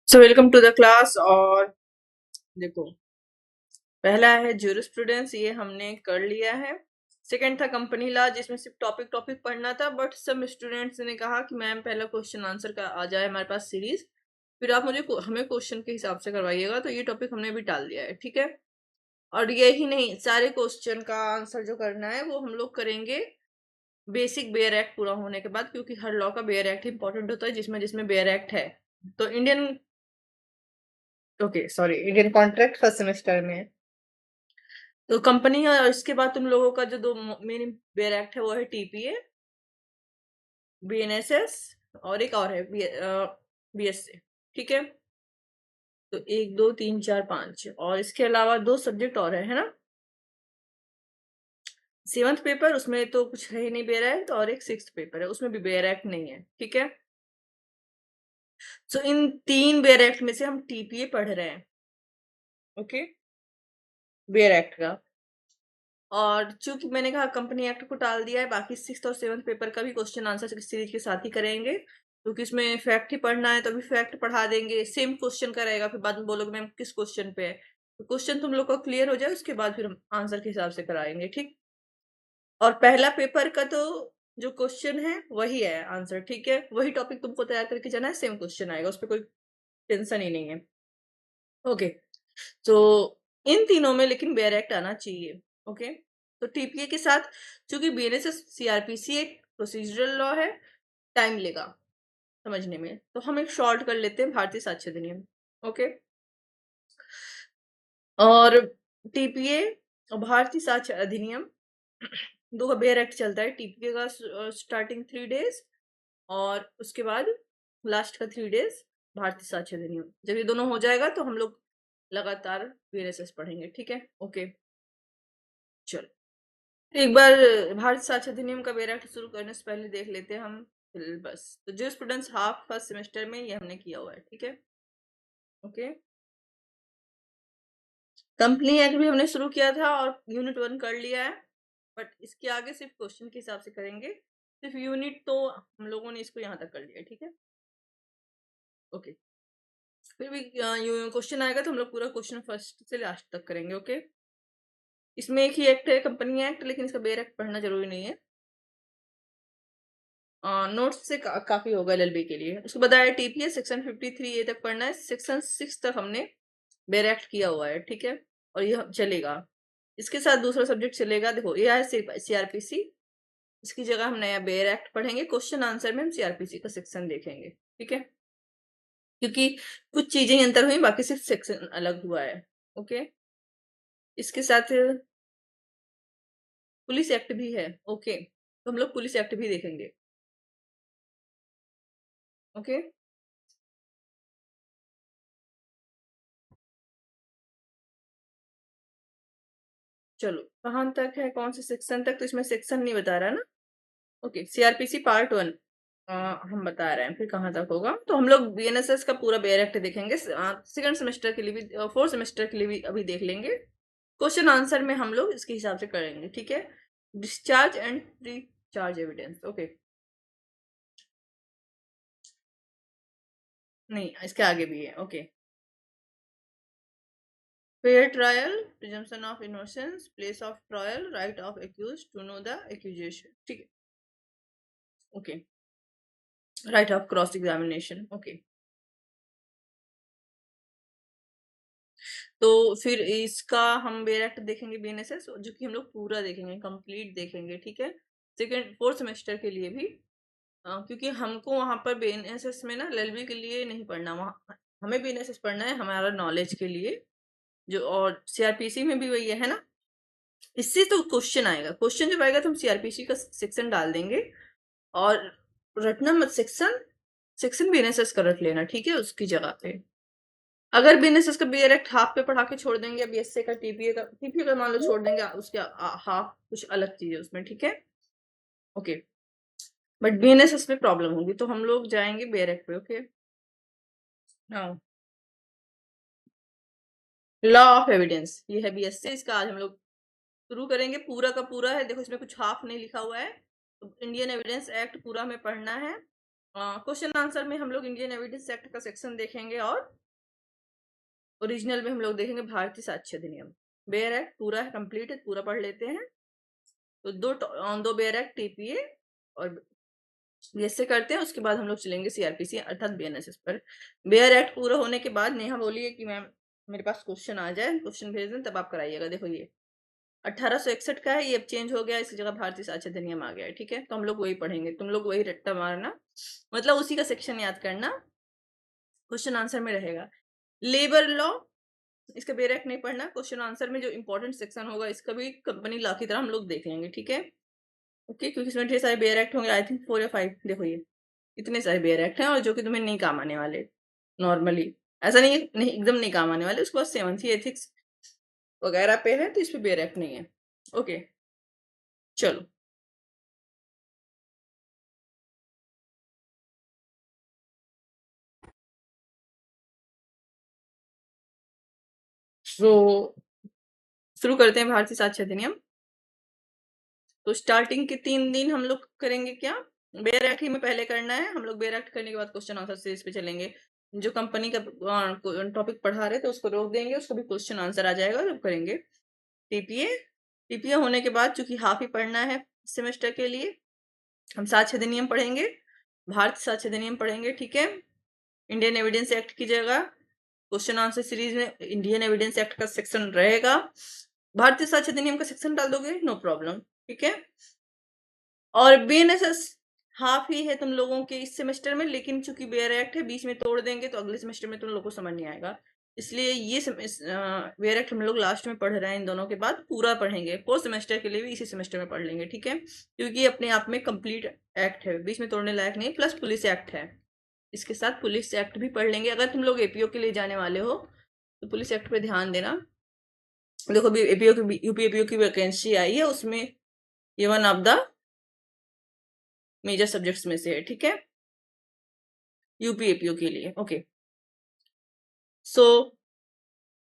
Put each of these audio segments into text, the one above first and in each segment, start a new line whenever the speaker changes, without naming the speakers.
So welcome to the class. और देखो, पहला है ज्यूरिस्प्रूडेंस, ये हमने कर लिया है। सेकंड था कंपनी लॉ, जिसमें सिर्फ टॉपिक टॉपिक पढ़ना था, बट सब स्टूडेंट्स ने कहा कि मैम पहला क्वेश्चन आंसर का आ जाए हमारे पास सीरीज, फिर आप हमें क्वेश्चन के हिसाब से करवाइएगा। तो ये टॉपिक हमने भी टाल दिया है, ठीक है। और यही नहीं, सारे क्वेश्चन का आंसर जो करना है वो हम लोग करेंगे बेसिक बेयर एक्ट पूरा होने के बाद, क्योंकि हर लॉ का बेयर एक्ट इंपॉर्टेंट होता है, जिसमें जिसमें बेयर एक्ट है। तो इंडियन कॉन्ट्रैक्ट फर्स्ट सेमेस्टर में है। तो कंपनी और इसके बाद तुम लोगों का जो दो मेन बेयर एक्ट है वो है टीपीए, बीएनएसएस, और एक और है बीएसए, ठीक है। तो एक दो तीन चार पांच, और इसके अलावा दो सब्जेक्ट और है ना। सेवंथ पेपर, उसमें तो कुछ है ही नहीं बेयर एक्ट, और एक सिक्स्थ पेपर है, उसमें भी बेयर एक्ट नहीं है, ठीक है। सो इन तीन बेयर एक्ट में से हम टीपीए पढ़ रहे हैं, ओके, बेयर एक्ट का। और चूंकि मैंने कहा कंपनी एक्ट को टाल दिया है, बाकी सिक्स्थ और सेवंथ पेपर का भी क्वेश्चन आंसर सीरीज के साथ ही करेंगे, क्योंकि इसमें फैक्ट ही पढ़ना है, तो अभी फैक्ट पढ़ा देंगे, सेम क्वेश्चन का रहेगा, फिर बाद में बोलोगे मैम किस क्वेश्चन पे है। तो क्वेश्चन तुम लोग का क्लियर हो जाए, उसके बाद फिर हम आंसर के हिसाब से कराएंगे, ठीक। और पहला पेपर का तो जो क्वेश्चन है वही है आंसर, ठीक है। वही टॉपिक तुमको तैयार करके जाना है, सेम क्वेश्चन आएगा, उस पर कोई टेंशन ही नहीं है, ओके। तो इन तीनों में लेकिन बेयर एक्ट आना चाहिए, ओके। तो टीपीए के साथ, चूंकि बीएनएसएस सीआरपीसी एक प्रोसीजरल लॉ है, टाइम लेगा समझने में, तो हम एक शॉर्ट कर लेते हैं भारतीय साक्ष्य अधिनियम, ओके। और टीपीए और भारतीय साक्ष्य अधिनियम दो का बेयर एक्ट चलता है। टीपीए का स्टार्टिंग 3 डेज, और उसके बाद लास्ट का 3 डेज भारतीय साक्ष्य अधिनियम। जब ये दोनों हो जाएगा तो हम लोग लगातार बीएनएसएस पढ़ेंगे, ठीक है, ओके। चलो, तो एक बार भारत साक्ष्य अधिनियम का बेयर एक्ट शुरू करने से पहले देख लेते हैं हम सिलेबस। तो जो स्टूडेंट्स हाफ फर्स्ट सेमेस्टर में ये हमने किया हुआ है, ठीक है, ओके। कंपनी एक्ट भी हमने शुरू किया था और यूनिट 1 कर लिया है, बट इसके आगे सिर्फ क्वेश्चन के हिसाब से करेंगे। सिर्फ यूनिट तो हम लोगों ने इसको यहाँ तक कर लिया है, ठीक है, ओके। फिर भी क्वेश्चन आएगा तो हम लोग पूरा क्वेश्चन फर्स्ट से लास्ट तक करेंगे, ओके। इसमें एक ही एक्ट है, कंपनी एक्ट, लेकिन इसका बेयर एक्ट पढ़ना जरूरी नहीं है, नोट्स से काफी होगा एलएलबी के लिए। उसको बताया टीपीए सेक्शन 53 ए तक पढ़ना है, सेक्शन 6 तक हमने बेयर एक्ट किया हुआ है, ठीक है। और ये चलेगा, इसके साथ दूसरा सब्जेक्ट चलेगा। देखो ये है सीआरपीसी, इसकी जगह हम नया बेयर एक्ट पढ़ेंगे, क्वेश्चन आंसर में हम सीआरपीसी का सेक्शन देखेंगे, ठीक है, क्योंकि कुछ चीजें ही अंतर हुई, बाकी सिर्फ सेक्शन अलग हुआ है, ओके। इसके साथ पुलिस एक्ट भी है, ओके, तो हम लोग पुलिस एक्ट भी देखेंगे, ओके। चलो कहाँ तक है, कौन से सेक्शन तक, तो इसमें सेक्शन नहीं बता रहा ना, ओके। सीआरपीसी पार्ट 1 हम बता रहे हैं, फिर कहाँ तक होगा। तो हम लोग बीएनएसएस का पूरा बेयर एक्ट देखेंगे, सेकंड सेमेस्टर के लिए भी, फोर्थ सेमेस्टर के लिए भी अभी देख लेंगे। क्वेश्चन आंसर में हम लोग इसके हिसाब से करेंगे, ठीक है। Discharge and discharge evidence, okay, नहीं इसके आगे भी है, okay. Fair trial, presumption of innocence, place of trial, right of accuse to know the accusation, ठीक है, okay. Right of cross examination, okay. तो फिर इसका हम बेयर एक्ट देखेंगे बीएनएसएस, जो कि हम लोग पूरा देखेंगे, कंप्लीट देखेंगे, ठीक है, सेकेंड फोर्थ सेमेस्टर के लिए भी। क्योंकि हमको वहां पर बीएनएसएस में ना एलएलबी के लिए नहीं पढ़ना, वहाँ हमें बीएनएसएस पढ़ना है हमारा नॉलेज के लिए, जो, और सीआरपीसी में भी वही है ना। इससे तो क्वेश्चन आएगा, क्वेश्चन जब आएगा तो हम सीआरपीसी का सेक्शन डाल देंगे, और रटना मत सेक्शन, सेक्शन बीएनएसएस का रट लेना, ठीक है, उसकी जगह पे। अगर बीएनएसएस का बेयर एक्ट हाफ पे पढ़ा के छोड़ देंगे, बीएसए का टीपीए का मान लो छोड़ देंगे, उसके हाफ कुछ अलग चीज है उसमें, ठीक है, ओके। बट बीएनएसएस में प्रॉब्लम होगी, तो हम लोग जाएंगे बेयर एक्ट पे, ओके। हाँ, लॉ ऑफ एविडेंस, ये है बीएसए, इसका आज हम लोग शुरू करेंगे, पूरा का पूरा है। देखो इसमें कुछ हाफ नहीं लिखा हुआ है, तो इंडियन एविडेंस एक्ट पूरा हमें पढ़ना है, क्वेश्चन आंसर में हम लोग इंडियन एविडेंस एक्ट का सेक्शन देखेंगे और ओरिजिनल में हम लोग देखेंगे भारतीय साक्ष्य अधिनियम। बेयर एक्ट पूरा है, कंप्लीट है, पूरा पढ़ लेते हैं। तो दो बेयर एक्ट, टीपीए और बीएसए करते हैं, उसके बाद हम लोग चलेंगे सीआरपीसी अर्थात बीएनएसएस पर। बेयर एक्ट पूरा होने के बाद नेहा बोलिए कि मैम मेरे पास क्वेश्चन आ जाए, क्वेश्चन भेज दें, तब आप कराइएगा। देखो ये 1861 का है, ये अब चेंज हो गया, इसी जगह भारतीय साक्ष्य अधिनियम आ गया है, ठीक है। तो हम लोग वही पढ़ेंगे, तुम लोग वही रट्टा मारना, मतलब उसी का सेक्शन याद करना, क्वेश्चन आंसर में रहेगा। लेबर लॉ, इसका बेयर एक्ट नहीं पढ़ना, क्वेश्चन आंसर में जो इंपॉर्टेंट सेक्शन होगा इसका भी कंपनी लॉ की तरह हम लोग देख लेंगे, ठीक है। ओके, क्योंकि इसमें ढेर सारे बेयर एक्ट होंगे, आई थिंक 4 या 5। देखो ये इतने सारे बेयर एक्ट हैं और जो कि तुम्हें नहीं काम आने वाले नॉर्मली, ऐसा नहीं है, नहीं एकदम नहीं काम आने वाले। उसके बाद 7th एथिक्स वगैरह पे है, तो इस पे बेयर एक्ट नहीं है। ओके चलो, तो शुरू करते हैं भारतीय साक्ष्य अधिनियम। तो स्टार्टिंग के 3 दिन हम लोग करेंगे क्या, बेयर एक्ट ही में पहले करना है हम लोग। बेयर एक्ट करने के बाद क्वेश्चन आंसर सीरीज पे चलेंगे। जो कंपनी का टॉपिक पढ़ा रहे थे उसको रोक देंगे, उसको भी क्वेश्चन आंसर आ जाएगा जब करेंगे। टीपीए, टीपीए होने के बाद चूंकि हाफ ही पढ़ना है सेमेस्टर के लिए, हम साक्ष्य अधिनियम पढ़ेंगे, भारतीय साक्ष्य अधिनियम पढ़ेंगे, ठीक है। इंडियन एविडेंस एक्ट की जगह क्वेश्चन आंसर सीरीज में इंडियन एविडेंस एक्ट का सेक्शन रहेगा, भारतीय साक्ष्य अधिनियम का सेक्शन डाल दोगे, नो प्रॉब्लम, ठीक है। और बीएनएसएस हाफ ही है तुम लोगों के इस सेमेस्टर में, लेकिन चूंकि बेयर एक्ट है बीच में तोड़ देंगे तो अगले सेमेस्टर में तुम लोगों को समझ नहीं आएगा, इसलिए ये बेयर एक्ट हम लोग लास्ट में पढ़ रहे हैं, इन दोनों के बाद पूरा पढ़ेंगे। फोर्थ सेमेस्टर के लिए भी इसी सेमेस्टर में पढ़ लेंगे, ठीक है, क्योंकि ये अपने आप में कंप्लीट एक्ट है, बीच में तोड़ने लायक नहीं। प्लस पुलिस एक्ट है, इसके साथ पुलिस एक्ट भी पढ़ लेंगे। अगर तुम लोग एपीओ के लिए जाने वाले हो तो पुलिस एक्ट पे ध्यान देना। देखो अभी एपीओ की, यूपी एपीओ की वैकेंसी आई है, उसमें ये one of the major subjects में से है, ठीक है, यूपी एपीओ के लिए। Okay, so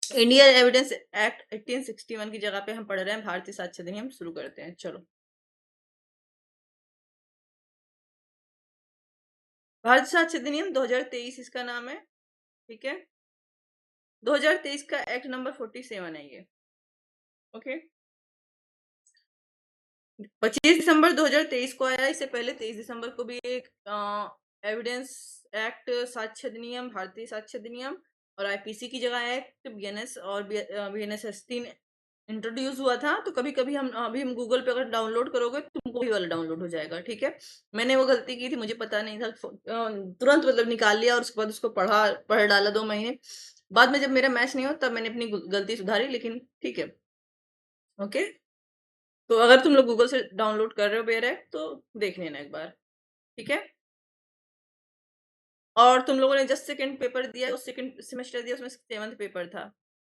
Indian evidence act 1861 की जगह पे हम पढ़ रहे हैं भारतीय साक्ष्य अधिनियम। शुरू करते हैं, चलो। भारतीय साक्ष्य अधिनियम 2023 इसका नाम है, ठीक है। 2023 का एक्ट नंबर 47 है ये, ओके। 25 दिसंबर 2023 को आया, इससे पहले 23 दिसंबर को भी एक एविडेंस एक्ट साक्ष्य अधिनियम, भारतीय साक्ष्य अधिनियम और आईपीसी की जगह एक्ट बीएनएस और बीएनएसएस 3 इंट्रोड्यूस हुआ था। तो कभी कभी हम गूगल पे अगर डाउनलोड करोगे तुमको वही वाला डाउनलोड हो जाएगा, ठीक है। मैंने वो गलती की थी, मुझे पता नहीं था, तुरंत मतलब निकाल लिया और उसके बाद उसको पढ़ डाला 2 महीने बाद में, जब मेरा मैच नहीं हो तब मैंने अपनी गलती सुधारी, लेकिन ठीक है, ओके। तो अगर तुम लोग गूगल से डाउनलोड कर रहे हो बेयर एक्ट तो देख लेना एक बार, ठीक है। और तुम लोगों ने जस्ट सेकंड पेपर दिया, उस सेकंड सेमेस्टर दिया, उसमें 7th पेपर था,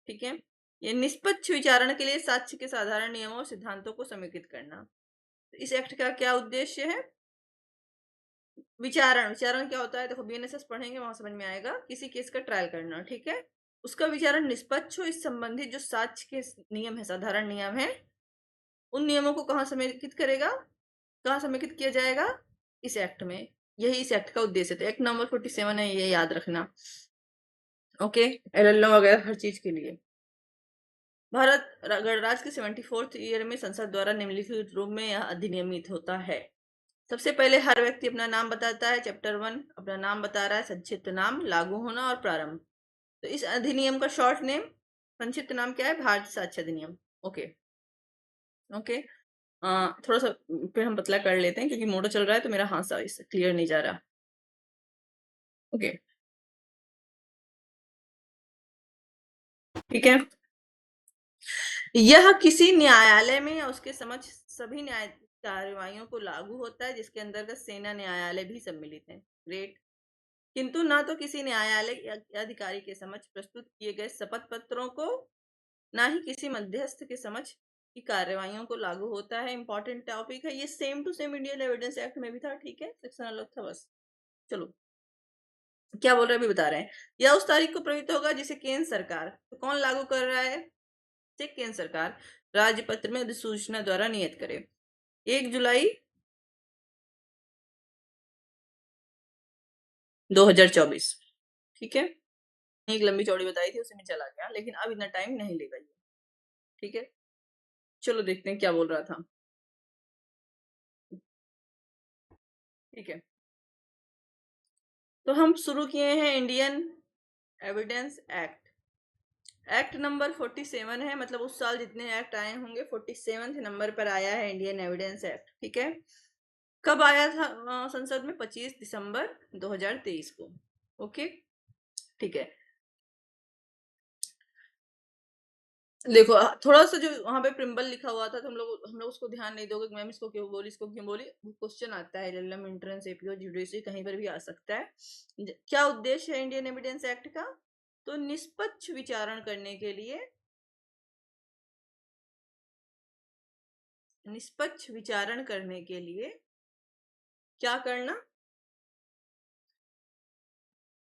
ठीक है। ये निष्पक्ष विचारण के लिए साक्ष्य के साधारण नियमों और सिद्धांतों को समेकित करना। इस एक्ट का क्या उद्देश्य है, विचारण, विचारण क्या होता है, देखो बीएनएसएस पढ़ेंगे वहां समझ में आएगा, किसी केस का ट्रायल करना, ठीक है। उसका विचारण निष्पक्ष हो, इस संबंधित जो साक्ष्य के नियम है, साधारण नियम है, उन नियमों को कहाँ समेकित करेगा, कहाँ समेकित किया जाएगा, इस एक्ट में। यही इस एक्ट का उद्देश्य था। एक्ट नंबर 47 है, ये याद रखना, ओके। एलएलओ वगैरह हर चीज के लिए। भारत गणराज्य के 74th ईयर में संसद द्वारा निम्नलिखित रूप में यह अधिनियमित होता है। सबसे पहले हर व्यक्ति अपना नाम बताता है, चैप्टर 1 अपना नाम बता रहा है, संक्षिप्त नाम, लागू होना और प्रारंभ। तो इस अधिनियम का शॉर्ट नेम, संक्षिप्त नाम क्या है, भारतीय साक्ष्य अधिनियम, ओके, ओके। थोड़ा सा फिर हम पतला कर लेते हैं क्योंकि मोटा चल रहा है तो मेरा हाथ सा क्लियर नहीं जा रहा, ओके, ठीक है। यह किसी न्यायालय में या उसके समक्ष सभी न्याय कार्यवाहियों को लागू होता है जिसके अंतर्गत सेना न्यायालय भी सम्मिलित है, ग्रेट। किंतु ना तो किसी न्यायालय के अधिकारी के समक्ष प्रस्तुत किए गए शपथ पत्रों को, ना ही किसी मध्यस्थ के समक्ष की कार्यवाहियों को लागू होता है। इंपॉर्टेंट टॉपिक है ये, same to same Indian evidence act में भी था, ठीक है, सेक्शन अलग था बस। चलो, क्या बोल रहे हैं अभी बता रहे हैं। यह उस तारीख को प्रवृत्त होगा जिसे केंद्र सरकार, तो कौन लागू कर रहा है, केंद्र सरकार राज्यपत्र में अधिसूचना द्वारा नियत करे। 1 जुलाई 2024। ठीक है, एक लंबी चौड़ी बताई थी, उसी में चला गया, लेकिन अब इतना टाइम नहीं लेगा ये। ठीक है, चलो देखते हैं क्या बोल रहा था। ठीक है, तो हम शुरू किए हैं Indian evidence act. Act number 47 है, मतलब उस साल जितने एक्ट आए होंगे 47 नंबर पर आया है इंडियन एविडेंस एक्ट। ठीक है, कब आया था संसद में? 25 दिसंबर 2023 को। ओके, ठीक है। देखो थोड़ा सा जो वहां पे प्रिम्बल लिखा हुआ था, तो हम लोग उसको ध्यान नहीं दोगे, मैम इसको क्यों बोली, इसको क्यों बोली। क्वेश्चन आता है एलएलएम, एंट्रेंस, एपीओ, जुडिशरी, कहीं पर भी आ सकता है। क्या उद्देश्य है इंडियन एविडेंस एक्ट का? तो निष्पक्ष विचारण करने के लिए, निष्पक्ष विचारण करने के लिए क्या करना?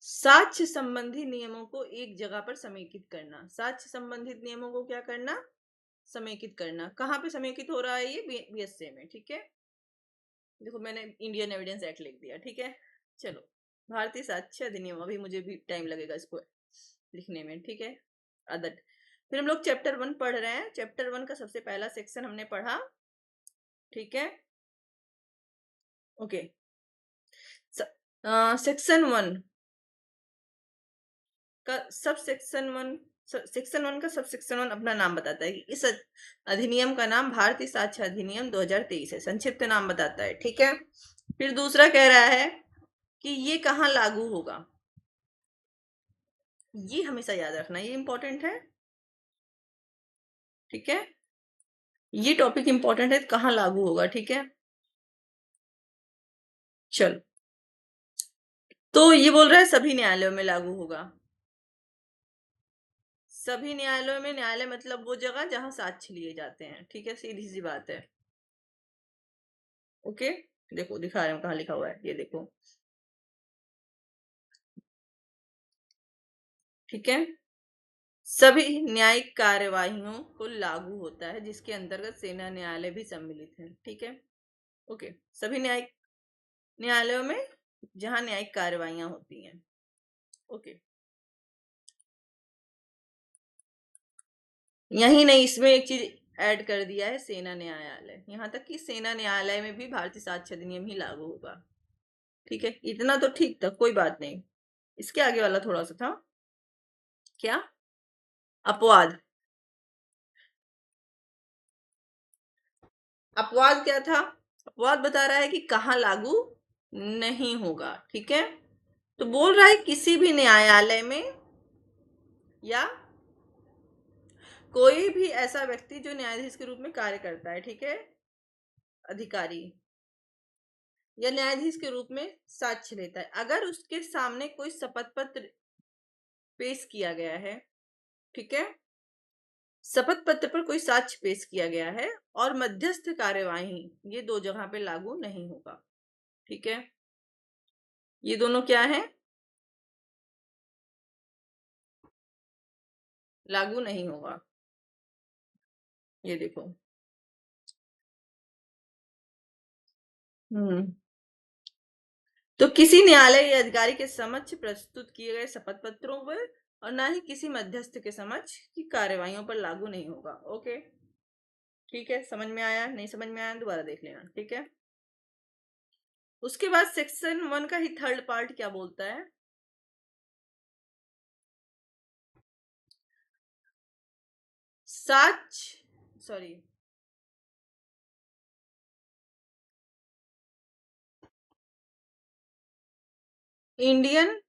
साक्ष्य संबंधी नियमों को एक जगह पर समेकित करना। साक्ष्य संबंधित नियमों को क्या करना? समेकित करना। कहाँ पे समेकित हो रहा है ये? बीएसए में। ठीक है, देखो मैंने इंडियन एविडेंस एक्ट लिख दिया। ठीक है, चलो भारतीय साक्ष्य अधिनियम, अभी मुझे भी टाइम लगेगा इसको लिखने में। ठीक है, आदत। फिर हम लोग चैप्टर 1 पढ़ रहे हैं। चैप्टर 1 का सबसे पहला सेक्शन हमने पढ़ा। ठीक है, ओके। सेक्शन 1 का सब सेक्शन 1, सेक्शन 1 का सब सेक्शन 1 अपना नाम बताता है कि इस अधिनियम का नाम भारतीय साक्ष्य अधिनियम 2023 है, संक्षिप्त नाम बताता है। ठीक है, फिर दूसरा कह रहा है कि ये कहाँ लागू होगा। ये हमेशा याद रखना, ये इंपॉर्टेंट है। ठीक है, ये टॉपिक इंपॉर्टेंट है, कहाँ लागू होगा। ठीक है, चलो, तो ये बोल रहा है सभी न्यायालयों में लागू होगा। सभी न्यायालयों में, न्यायालय मतलब वो जगह जहां साक्ष्य लिए जाते हैं। ठीक है, सीधी सी बात है। ओके, देखो दिखा रहे हैं कहाँ लिखा हुआ है, ये देखो। ठीक है, सभी न्यायिक कार्यवाहियों को लागू होता है जिसके अंतर्गत सेना न्यायालय भी सम्मिलित है। ठीक है, ओके, सभी न्यायिक न्यायालयों में जहां न्यायिक कार्यवाहियां होती हैं। ओके, यही नहीं, इसमें एक चीज ऐड कर दिया है, सेना न्यायालय। यहां तक कि सेना न्यायालय में भी भारतीय साक्ष्य अधिनियम ही लागू होगा। ठीक है, इतना तो ठीक था, कोई बात नहीं। इसके आगे वाला थोड़ा सा था, क्या? अपवाद। अपवाद क्या था? अपवाद बता रहा है कि कहाँ लागू नहीं होगा। ठीक है, तो बोल रहा है किसी भी न्यायालय में, या कोई भी ऐसा व्यक्ति जो न्यायाधीश के रूप में कार्य करता है। ठीक है, अधिकारी या न्यायाधीश के रूप में साक्ष्य लेता है, अगर उसके सामने कोई शपथ पत्र पेश किया गया है। ठीक है, शपथ पत्र पर कोई साक्ष्य पेश किया गया है और मध्यस्थ कार्यवाही, ये दो जगह पे लागू नहीं होगा। ठीक है, ये दोनों क्या है? लागू नहीं होगा। ये देखो, हम्म, तो किसी न्यायालय या अधिकारी के समक्ष प्रस्तुत किए गए शपथ पत्रों पर और ना ही किसी मध्यस्थ के समक्ष की कार्यवाहियों पर लागू नहीं होगा। ओके, ठीक है, समझ में आया? नहीं समझ में आया दोबारा देख लेना। ठीक है, उसके बाद सेक्शन 1 का ही थर्ड पार्ट क्या बोलता है? साक्ष्य, sorry, Indian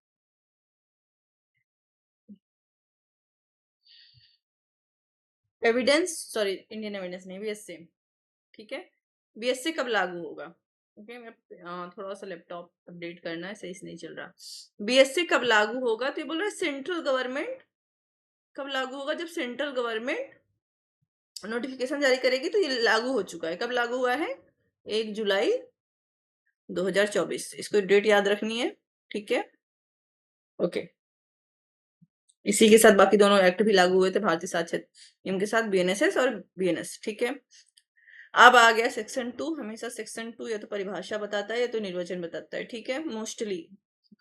evidence, sorry Indian evidence नहीं, बीएसए। ठीक है, बीएसए कब लागू होगा? ओके, मैं थोड़ा सा लैपटॉप अपडेट करना है, सही से नहीं चल रहा। बीएसए कब लागू होगा? तो ये बोल रहा है सेंट्रल गवर्नमेंट कब लागू होगा? जब सेंट्रल गवर्नमेंट नोटिफिकेशन जारी करेगी। तो ये लागू हो चुका है। कब लागू हुआ है? 1 जुलाई 2024। इसको डेट याद रखनी है। ठीक है, ओके। इसी के साथ बाकी दोनों एक्ट भी लागू हुए थे भारतीय साक्ष्य नियम के साथ, बीएनएसएस और बीएनएस। ठीक है, अब आ गया सेक्शन 2। हमेशा सेक्शन 2 या तो परिभाषा बताता है या तो निर्वचन बताता है। ठीक है, मोस्टली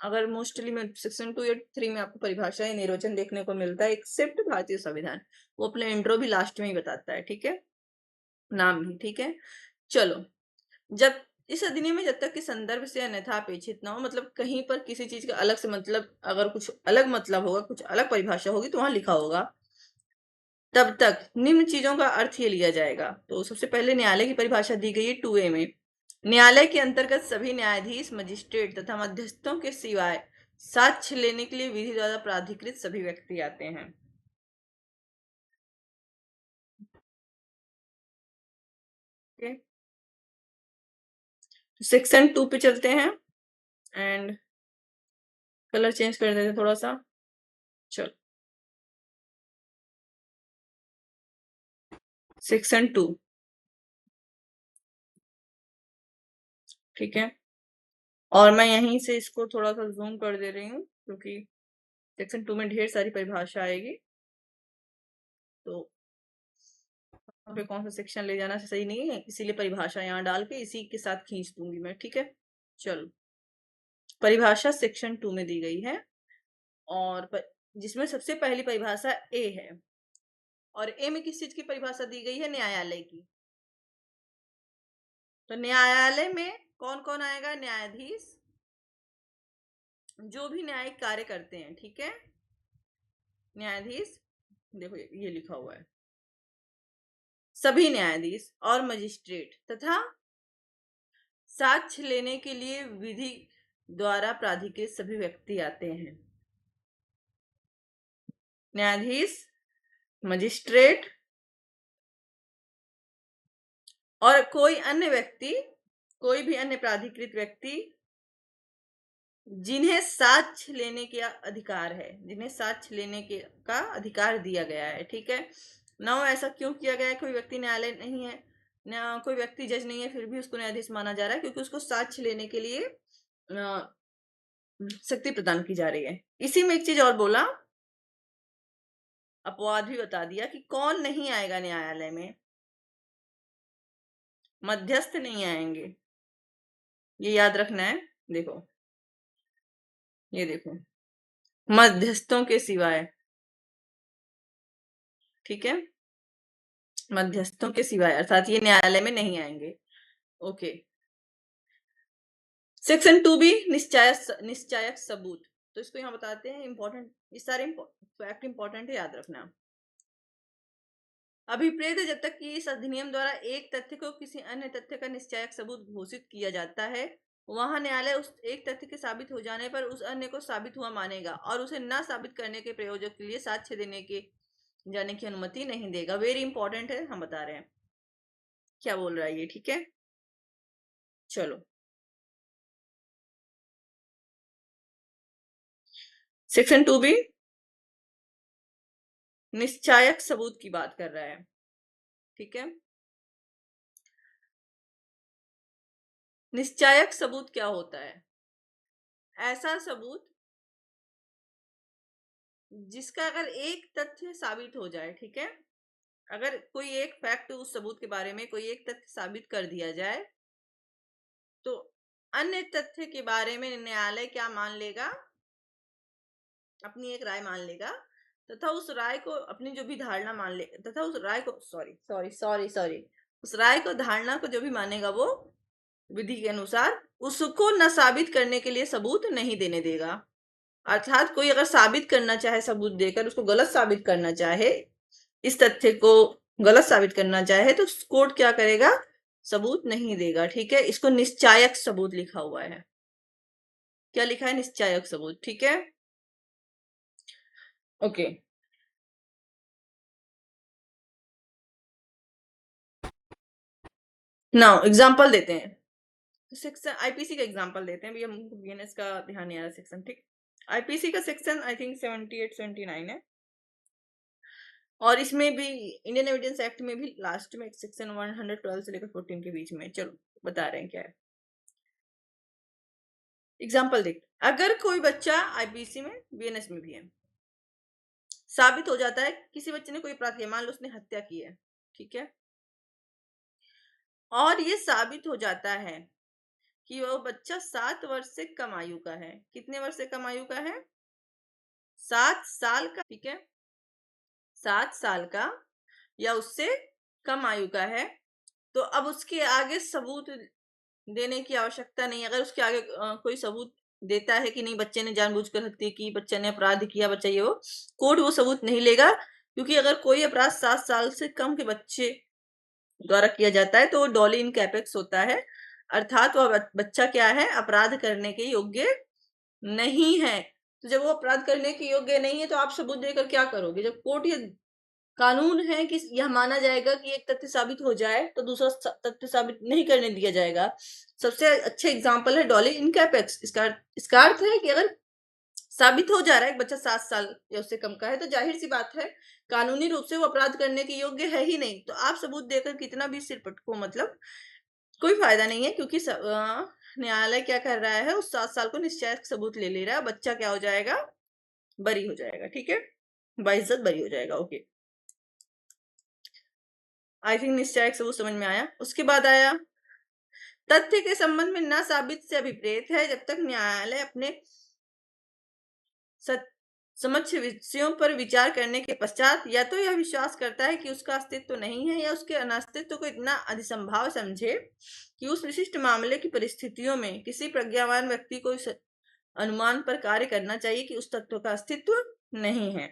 अगर मोस्टली में सेक्शन 2 या 3 में आपको परिभाषा या निर्वचन देखने को मिलता है, एक्सेप्ट भारतीय संविधान। वो अपने इंट्रो भी लास्ट में ही बताता है, ठीक है, नाम भी, ठीक है। चलो, जब इस अधिनियम में जब तक कि संदर्भ से अन्यथा अपेक्षित ना हो, मतलब कहीं पर किसी चीज का अलग से मतलब, अगर कुछ अलग मतलब होगा, कुछ अलग परिभाषा होगी तो वहां लिखा होगा, तब तक निम्न चीजों का अर्थ ये लिया जाएगा। तो सबसे पहले न्यायालय की परिभाषा दी गई है 2A में। न्यायालय के अंतर्गत सभी न्यायाधीश, मजिस्ट्रेट तथा मध्यस्थों के सिवाय साक्ष्य लेने के लिए विधि द्वारा प्राधिकृत सभी व्यक्ति आते हैं। सेक्शन 2 पे चलते हैं एंड कलर चेंज कर देते हैं थोड़ा सा। चलो, सेक्शन 2, ठीक है। और मैं यहीं से इसको थोड़ा सा जूम कर दे रही हूँ क्योंकि सेक्शन 2 में ढेर सारी परिभाषा आएगी, तो यहाँ पे कौन सा सेक्शन ले जाना सही नहीं है, इसीलिए परिभाषा यहाँ डाल के इसी के साथ खींच दूंगी मैं, ठीक है। चलो, परिभाषा सेक्शन 2 में दी गई है और जिसमें सबसे पहली परिभाषा ए है, और ए में किस चीज की परिभाषा दी गई है? न्यायालय की। तो न्यायालय में कौन कौन आएगा? न्यायाधीश, जो भी न्यायिक कार्य करते हैं, ठीक है, न्यायाधीश, देखो ये लिखा हुआ है, सभी न्यायाधीश और मजिस्ट्रेट तथा साक्ष्य लेने के लिए विधि द्वारा प्राधिकृत सभी व्यक्ति आते हैं। न्यायाधीश, मजिस्ट्रेट और कोई अन्य व्यक्ति, कोई भी अन्य प्राधिकृत व्यक्ति जिन्हें साक्ष्य लेने का अधिकार है, जिन्हें साक्ष्य लेने के का अधिकार दिया गया है, ठीक है। ना ऐसा क्यों किया गया है? कोई व्यक्ति न्यायालय नहीं है ना, कोई व्यक्ति जज नहीं है, फिर भी उसको न्यायाधीश माना जा रहा है क्योंकि उसको साक्ष्य लेने के लिए शक्ति प्रदान की जा रही है। इसी में एक चीज और बोला, अपवाद भी बता दिया कि कौन नहीं आएगा न्यायालय में? मध्यस्थ नहीं आएंगे, ये याद रखना है। देखो, ये देखो, मध्यस्थों के सिवाय, ठीक है, मध्यस्थों के सिवाय, अर्थात ये न्यायालय में नहीं आएंगे। ओके। सेक्शन 2 भी निश्चायक सबूत, तो इसको यहाँ बताते हैं, इंपॉर्टेंट, ये सारे फैक्ट इंपॉर्टेंट है, याद रखना। अभिप्रेत है, जब तक कि इस अधिनियम द्वारा एक तथ्य को किसी अन्य तथ्य का निश्चायक सबूत घोषित किया जाता है, वहां न्यायालय उस एक तथ्य के साबित हो जाने पर उस अन्य को साबित हुआ मानेगा और उसे न साबित करने के प्रयोजक के लिए साक्ष्य देने के जाने की अनुमति नहीं देगा। वेरी इंपॉर्टेंट है, हम बता रहे हैं क्या बोल रहा है ये, ठीक है। चलो, सेक्शन 2 भी निश्चायक सबूत की बात कर रहा है, ठीक है। निश्चायक सबूत क्या होता है? ऐसा सबूत जिसका अगर एक तथ्य साबित हो जाए, ठीक है, अगर कोई एक फैक्ट उस सबूत के बारे में कोई एक तथ्य साबित कर दिया जाए तो अन्य तथ्य के बारे में न्यायालय क्या मान लेगा? अपनी एक राय मान लेगा, तथा उस राय को अपनी जो भी धारणा मान ले, तथा उस राय को सॉरी सॉरी सॉरी सॉरी उस राय को, धारणा को जो भी मानेगा वो विधि के अनुसार उसको न साबित करने के लिए सबूत नहीं देने देगा। अर्थात कोई अगर साबित करना चाहे, सबूत देकर उसको गलत साबित करना चाहे, इस तथ्य को गलत साबित करना चाहे, तो कोर्ट क्या करेगा? सबूत नहीं देगा, ठीक है। इसको निश्चायक सबूत लिखा हुआ है। क्या लिखा है? निश्चायक सबूत, ठीक है। ओके, नाउ एग्जांपल देते हैं, सेक्शन आईपीसी का एग्जांपल देते हैं, भैया हमको बीएनएस का ध्यान नहीं आ रहा सेक्शन, ठीक। आईपीसी का सेक्शन आई थिंक 78 79 है, और इसमें भी इंडियन एविडेंस एक्ट में भी लास्ट में सेक्शन 112 से लेकर 14 के बीच में, चलो बता रहे हैं क्या है। एग्जाम्पल देख, अगर कोई बच्चा आईपीसी में, बीएनएस में भी है, साबित हो जाता है किसी बच्चे ने कोई अपराध किया, मान लो उसने हत्या की है, ठीक है, और ये साबित हो जाता है कि वह बच्चा 7 वर्ष से कम आयु का है। कितने वर्ष से कम आयु का है? 7 साल का, ठीक है, 7 साल का या उससे कम आयु का है। तो अब उसके आगे सबूत देने की आवश्यकता नहीं। अगर उसके आगे कोई सबूत देता है कि नहीं बच्चे ने जानबूझकर हत्या की, बच्चे ने अपराध किया, बच्चा ये वो, कोर्ट वो सबूत नहीं लेगा, क्योंकि अगर कोई अपराध 7 साल से कम के बच्चे द्वारा किया जाता है तो वो डॉली इन कैपेक्स होता है, अर्थात वह बच्चा क्या है? अपराध करने के योग्य नहीं है। तो जब वो अपराध करने के योग्य नहीं है तो आप सबूत देकर क्या करोगे? जब कोर्ट ये कानून है कि यह माना जाएगा कि एक तथ्य साबित हो जाए तो दूसरा तथ्य साबित नहीं करने दिया जाएगा। सबसे अच्छा एग्जांपल है डॉली इन कैपेक्स। इसका अर्थ है कि अगर साबित हो जा रहा है कि बच्चा 7 साल या उससे कम का है तो जाहिर सी बात है कानूनी रूप से वो अपराध करने के योग्य है ही नहीं। तो आप सबूत देकर कितना भी सिर पटको, मतलब कोई फायदा नहीं है, क्योंकि न्यायालय क्या कर रहा है? उस 7 साल को निश्चय सबूत ले रहा है। बच्चा क्या हो जाएगा? बरी हो जाएगा, ठीक है, बाइज्जत बरी हो जाएगा। ओके, आई थिंक निश्चय सबूत समझ में आया। उसके बाद आया तथ्य के संबंध में न साबित से अभिप्रेत है जब तक न्यायालय अपने समक्ष विषयों पर विचार करने के पश्चात या तो यह विश्वास करता है कि उसका अस्तित्व नहीं है या उसके अनास्तित्व को इतना अधिसंभाव समझे कि उस विशिष्ट मामले की परिस्थितियों में किसी प्रज्ञावान व्यक्ति को इस अनुमान पर कार्य करना चाहिए कि उस तत्व का अस्तित्व नहीं है।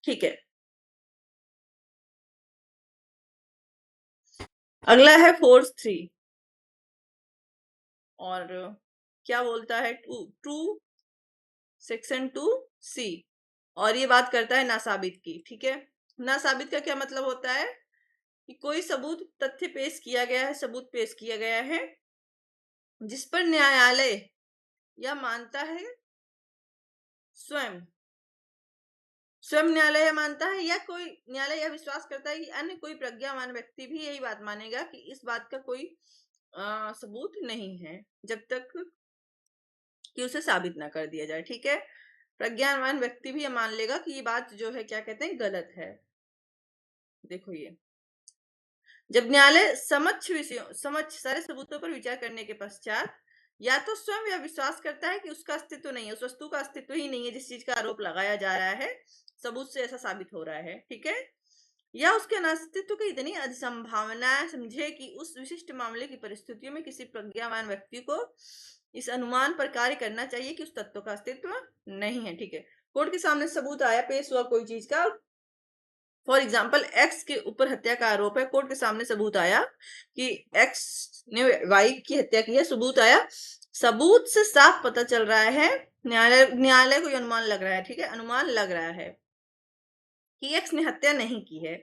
ठीक है, अगला है फोर्स 3 और क्या बोलता है? टू सेक्शन 2C और ये बात करता है नासाबित की। ठीक है, नासाबित का क्या मतलब होता है? कि कोई सबूत तथ्य पेश किया गया है, सबूत पेश किया गया है जिस पर न्यायालय यह मानता है, स्वयं न्यायालय यह मानता है या कोई न्यायालय यह विश्वास करता है कि अन्य कोई प्रज्ञावान व्यक्ति भी यही बात मानेगा कि इस बात का कोई सबूत नहीं है जब तक कि उसे साबित ना कर दिया जाए। ठीक है, प्रज्ञावान व्यक्ति भी यह मान लेगा कि ये बात जो है क्या कहते हैं, गलत है। देखो ये जब न्यायालय समक्ष सारे सबूतों पर विचार करने के पश्चात या तो स्वयं यह विश्वास करता है कि उसका अस्तित्व नहीं है, उस वस्तु का अस्तित्व ही नहीं है जिस चीज का आरोप लगाया जा रहा है, सबूत से ऐसा साबित हो रहा है, ठीक है, या उसके अस्तित्व की इतनी संभावना समझे कि उस विशिष्ट मामले की परिस्थितियों में किसी प्रज्ञावान व्यक्ति को इस अनुमान पर कार्य करना चाहिए कि उस तत्व का अस्तित्व नहीं है। ठीक है, कोर्ट के सामने सबूत आया, पेश हुआ कोई चीज का, फॉर एग्जाम्पल एक्स के ऊपर हत्या का आरोप है, कोर्ट के सामने सबूत आया कि एक्स ने वाई की हत्या की है, सबूत आया, सबूत से साफ पता चल रहा है, न्यायालय को अनुमान लग रहा है, ठीक है, अनुमान लग रहा है कि एक्स ने हत्या नहीं की है।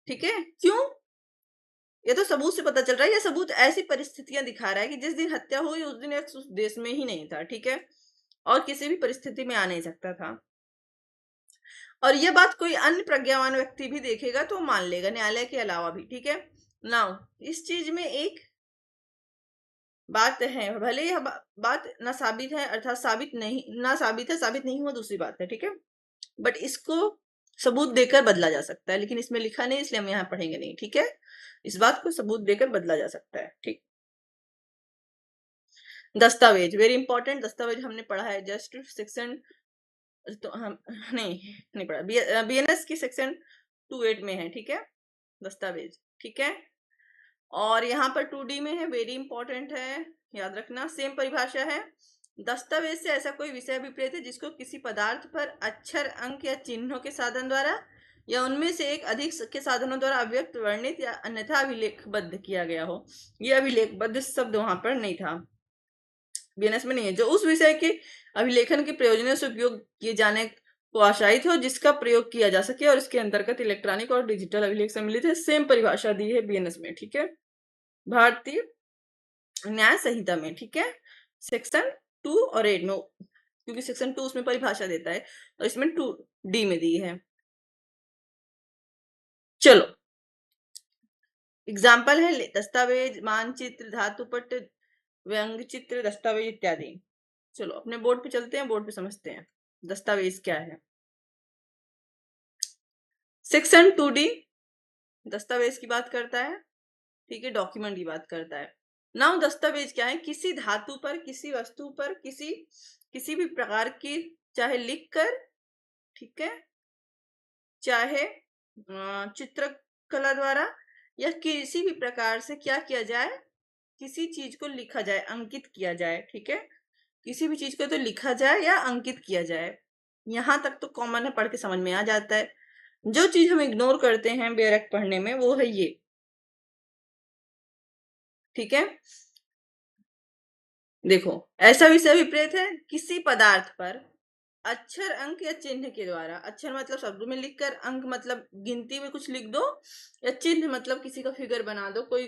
ठीक है, क्यों? ये तो सबूत से पता चल रहा है, ये सबूत ऐसी परिस्थितियां दिखा रहा है कि जिस दिन हत्या हुई उस दिन एक्स उस देश में ही नहीं था, ठीक है, और किसी भी परिस्थिति में आ नहीं सकता था। और यह बात कोई अन्य प्रज्ञावान व्यक्ति भी देखेगा तो मान लेगा, न्यायालय के अलावा भी। ठीक है, नाउ इस चीज में एक बात है, भले यह बात ना साबित है, अर्थात साबित नहीं, ना साबित है, साबित नहीं हुआ दूसरी बात है, ठीक है, बट इसको सबूत देकर बदला जा सकता है, लेकिन इसमें लिखा नहीं इसलिए हम यहाँ पढ़ेंगे नहीं। ठीक है, इस बात को सबूत देकर बदला जा सकता है। ठीक, दस्तावेज वेरी इंपॉर्टेंट, दस्तावेज हमने पढ़ा है जस्ट सेक्शन, तो हम नहीं पढ़ा, बीएनएस की सेक्शन 28 में है। ठीक है, दस्तावेज, ठीक है, और यहाँ पर 2D में है, वेरी इंपॉर्टेंट है, याद रखना, सेम परिभाषा है। दस्तावेज से ऐसा कोई विषय अभिप्रेत है जिसको किसी पदार्थ पर अक्षर, अंक या चिन्हों के साधन द्वारा या उनमें से एक अधिक के साधनों द्वारा अव्यक्त, वर्णित या अन्यथा अभिलेखबद्ध किया गया हो। यह अभिलेखबद्ध शब्द वहां पर नहीं था, बीएनएस में नहीं है, जो उस विषय के अभिलेखन के प्रयोजनों से उपयोग किए जाने को आश्रित हो जिसका प्रयोग किया जा सके और इसके अंतर्गत इलेक्ट्रॉनिक और डिजिटल अभिलेख सम्मिलित है। सेम परिभाषा दी है बीएनएस में, ठीक है, भारतीय न्याय संहिता में। ठीक है, सेक्शन 2 और 8 में, क्योंकि सेक्शन 2 उसमें परिभाषा देता है और इसमें 2D में दी है। चलो एग्जाम्पल है दस्तावेज, मानचित्र, धातुपट, व्यंग चित्र, दस्तावेज इत्यादि। चलो अपने बोर्ड पे चलते हैं, बोर्ड पे समझते हैं दस्तावेज क्या है। सेक्शन 2D दस्तावेज की बात करता है, ठीक है, डॉक्यूमेंट की बात करता है। नाउ दस्तावेज क्या है? किसी धातु पर, किसी वस्तु पर, किसी भी प्रकार की, चाहे लिख कर, ठीक है, चाहे चित्रकला द्वारा, या किसी भी प्रकार से क्या किया जाए, किसी चीज को लिखा जाए, अंकित किया जाए, ठीक है, किसी भी चीज को तो लिखा जाए या अंकित किया जाए। यहां तक तो कॉमन है, पढ़ के समझ में आ जाता है। जो चीज हम इग्नोर करते हैं बेयर एक्ट पढ़ने में वो है ये, ठीक है। देखो, ऐसा विषय विपरीत है किसी पदार्थ पर अक्षर, अंक या चिन्ह के द्वारा, अक्षर मतलब शब्दों में लिखकर, अंक मतलब गिनती में कुछ लिख दो, या चिन्ह मतलब किसी का फिगर बना दो, कोई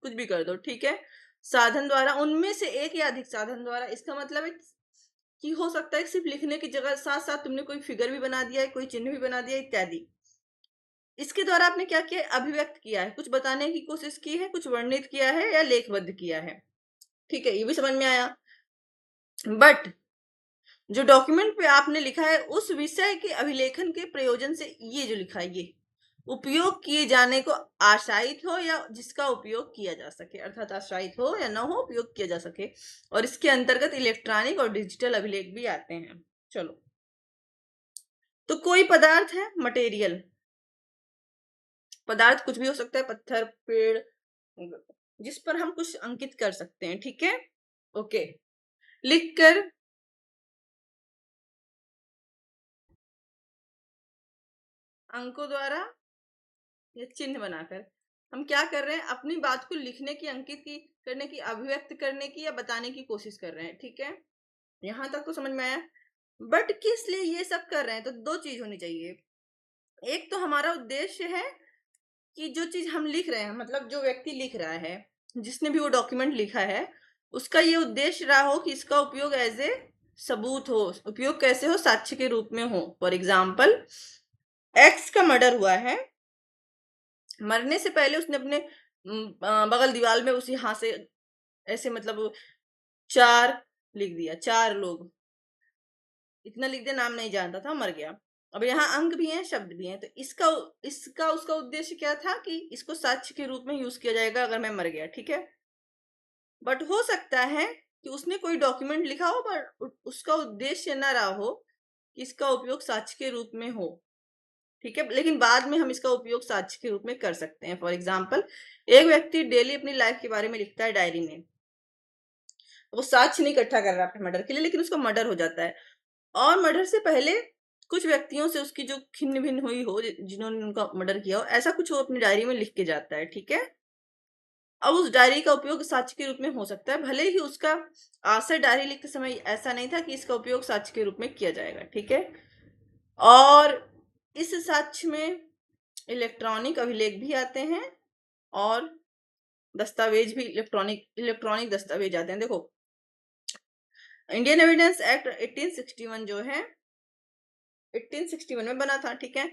कुछ भी कर दो, ठीक है, साधन द्वारा, उनमें से एक या अधिक साधन द्वारा। इसका मतलब है कि हो सकता है सिर्फ लिखने की जगह साथ साथ तुमने कोई फिगर भी बना दिया है, कोई चिन्ह भी बना दिया इत्यादि। इसके द्वारा आपने क्या किया? अभिव्यक्त किया है, कुछ बताने की कोशिश की है, कुछ वर्णित किया है या लेखबद्ध किया है, ठीक है, ये भी समझ में आया। बट जो डॉक्यूमेंट पे आपने लिखा है उस विषय के अभिलेखन के प्रयोजन से, ये जो लिखा है ये उपयोग किए जाने को आशायित हो या जिसका उपयोग किया जा सके, अर्थात आशायित हो या न हो, उपयोग किया जा सके। और इसके अंतर्गत इलेक्ट्रॉनिक और डिजिटल अभिलेख भी आते हैं। चलो, तो कोई पदार्थ है, मटेरियल, पदार्थ कुछ भी हो सकता है, पत्थर, पेड़, जिस पर हम कुछ अंकित कर सकते हैं, ठीक है, ओके, लिखकर, अंकों द्वारा या चिन्ह बनाकर हम क्या कर रहे हैं? अपनी बात को लिखने की, अंकित की, करने की, अभिव्यक्त करने की या बताने की कोशिश कर रहे हैं, ठीक है, यहां तक तो समझ में आया। बट किस लिए ये सब कर रहे हैं? तो दो चीज होनी चाहिए। एक तो हमारा उद्देश्य है कि जो चीज हम लिख रहे हैं, मतलब जो व्यक्ति लिख रहा है, जिसने भी वो डॉक्यूमेंट लिखा है, उसका ये उद्देश्य रहा हो कि इसका उपयोग एज ए सबूत हो। उपयोग कैसे हो? साक्ष्य के रूप में हो। फॉर एग्जाम्पल, एक्स का मर्डर हुआ है, मरने से पहले उसने अपने बगल दीवार में उसी हाथ से ऐसे, मतलब 4 लिख दिया, 4 लोग, इतना लिख दिया, नाम नहीं जानता था, मर गया। अब यहाँ अंक भी हैं, शब्द भी हैं, तो इसका इसका उसका उद्देश्य क्या था कि इसको साक्ष्य के रूप में यूज किया जाएगा अगर मैं मर गया, ठीक है। बट हो सकता है कि उसने कोई डॉक्यूमेंट लिखा हो पर उसका उद्देश्य न रहा हो कि इसका उपयोग साक्ष्य के रूप में हो, ठीक है, लेकिन बाद में हम इसका उपयोग साक्ष्य के रूप में कर सकते हैं। फॉर एग्जाम्पल, एक व्यक्ति डेली अपनी लाइफ के बारे में लिखता है डायरी में, वो साक्ष्य नहीं इकट्ठा कर रहा अपने मर्डर के लिए, लेकिन उसका मर्डर हो जाता है, और मर्डर से पहले कुछ व्यक्तियों से उसकी जो खिन्न भिन्न हुई हो, जिन्होंने उनका मर्डर किया हो, ऐसा कुछ वो अपनी डायरी में लिख के जाता है, ठीक है। अब उस डायरी का उपयोग साक्ष्य के रूप में हो सकता है, भले ही उसका आशय डायरी लिखते समय ऐसा नहीं था कि इसका उपयोग साक्ष्य के रूप में किया जाएगा, ठीक है। और इस साक्ष्य में इलेक्ट्रॉनिक अभिलेख भी आते हैं और दस्तावेज भी, इलेक्ट्रॉनिक दस्तावेज आते हैं। देखो, इंडियन एविडेंस एक्ट 1861 जो है 1861 में बना था, ठीक है,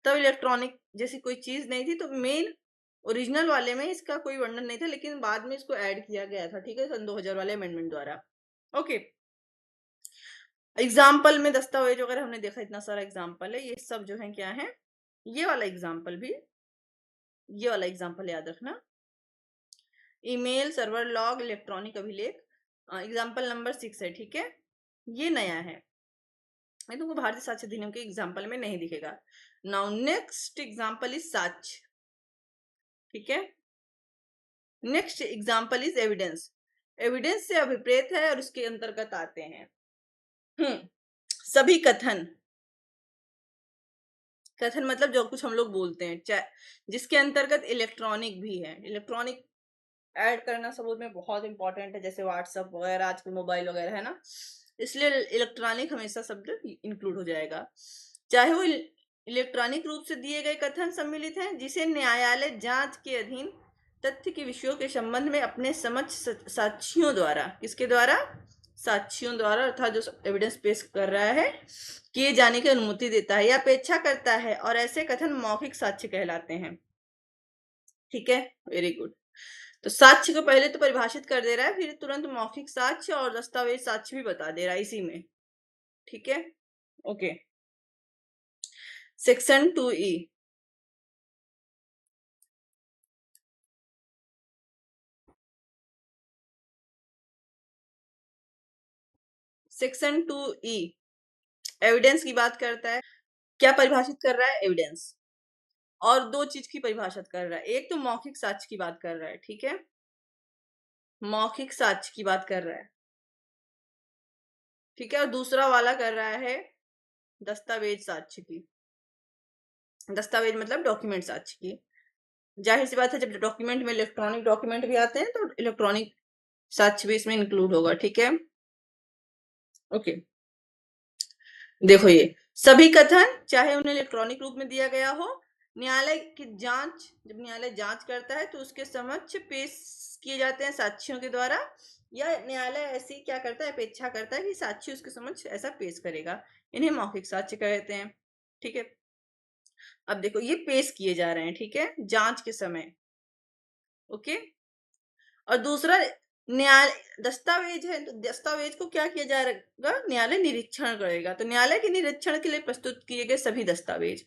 तब इलेक्ट्रॉनिक जैसी कोई चीज नहीं थी, तो मेन ओरिजिनल वाले में इसका कोई वर्णन नहीं था, लेकिन बाद में इसको ऐड किया गया था, ठीक है, सन 2000 वाले अमेंडमेंट द्वारा। ओके, एग्जाम्पल में दस्तावेज वगैरह हमने देखा, इतना सारा एग्जाम्पल है, ये सब जो है क्या है, ये वाला एग्जाम्पल भी, ये वाला एग्जाम्पल याद रखना, ईमेल, सर्वर लॉग, इलेक्ट्रॉनिक अभिलेख, एग्जाम्पल नंबर 6 है, ठीक है, ये नया है, ये तुमको भारतीय साक्ष्य अधिनियम के एग्जाम्पल में नहीं दिखेगा। नाउ नेक्स्ट एग्जाम्पल इज साक्ष्य, ठीक है, next example is evidence. Evidence से अभिप्रेत है और उसके अंतर्गत आते हैं सभी कथन, कथन मतलब जो कुछ हम लोग बोलते हैं, चाहे जिसके अंतर्गत इलेक्ट्रॉनिक भी है, इलेक्ट्रॉनिक ऐड करना सबूत में बहुत इंपॉर्टेंट है, जैसे व्हाट्सएप वगैरह, आजकल मोबाइल वगैरह है ना, इसलिए इलेक्ट्रॉनिक हमेशा शब्द इंक्लूड हो जाएगा। चाहे वो इलेक्ट्रॉनिक रूप से दिए गए कथन सम्मिलित हैं जिसे न्यायालय जांच के अधीन तथ्य के विषयों के संबंध में अपने समक्ष साक्षियों द्वारा, किसके द्वारा? साक्षियों द्वारा, अर्थात जो एविडेंस पेश कर रहा है, किए जाने की अनुमति देता है या अपेक्षा करता है, और ऐसे कथन मौखिक साक्ष्य कहलाते हैं, ठीक है, वेरी गुड। तो साक्ष्य को पहले तो परिभाषित कर दे रहा है, फिर तुरंत मौखिक साक्ष्य और दस्तावेज साक्ष्य भी बता दे रहा है इसी में, ठीक है, okay. Section 2E, section 2E evidence की बात करता है। क्या परिभाषित कर रहा है? एविडेंस। और दो चीज की परिभाषित कर रहा है। एक तो मौखिक साक्ष्य की बात कर रहा है, ठीक है, मौखिक साक्ष्य की बात कर रहा है, ठीक है, और दूसरा वाला कर रहा है दस्तावेज साक्ष्य की। दस्तावेज मतलब डॉक्यूमेंट साक्ष्य की। जाहिर सी बात है, जब डॉक्यूमेंट में इलेक्ट्रॉनिक डॉक्यूमेंट भी आते हैं तो इलेक्ट्रॉनिक साक्ष्य भी इसमें इंक्लूड होगा, ठीक है। ओके, देखो ये सभी कथन चाहे उन्हें इलेक्ट्रॉनिक रूप में दिया गया हो, न्यायालय की जांच, जब न्यायालय जांच करता है तो उसके समक्ष पेश किए जाते हैं साक्ष्यों के द्वारा, या न्यायालय ऐसी क्या करता है, अपेक्षा करता है कि साक्षी उसके समक्ष ऐसा पेश करेगा, इन्हें मौखिक साक्ष्य कहते हैं, ठीक है। अब देखो ये पेश किए जा रहे हैं, ठीक है, जांच के समय, ओके। और दूसरा न्याय दस्तावेज है, तो दस्तावेज को क्या किया जाएगा, न्यायालय निरीक्षण करेगा। तो न्यायालय के निरीक्षण के लिए प्रस्तुत किए गए सभी दस्तावेज,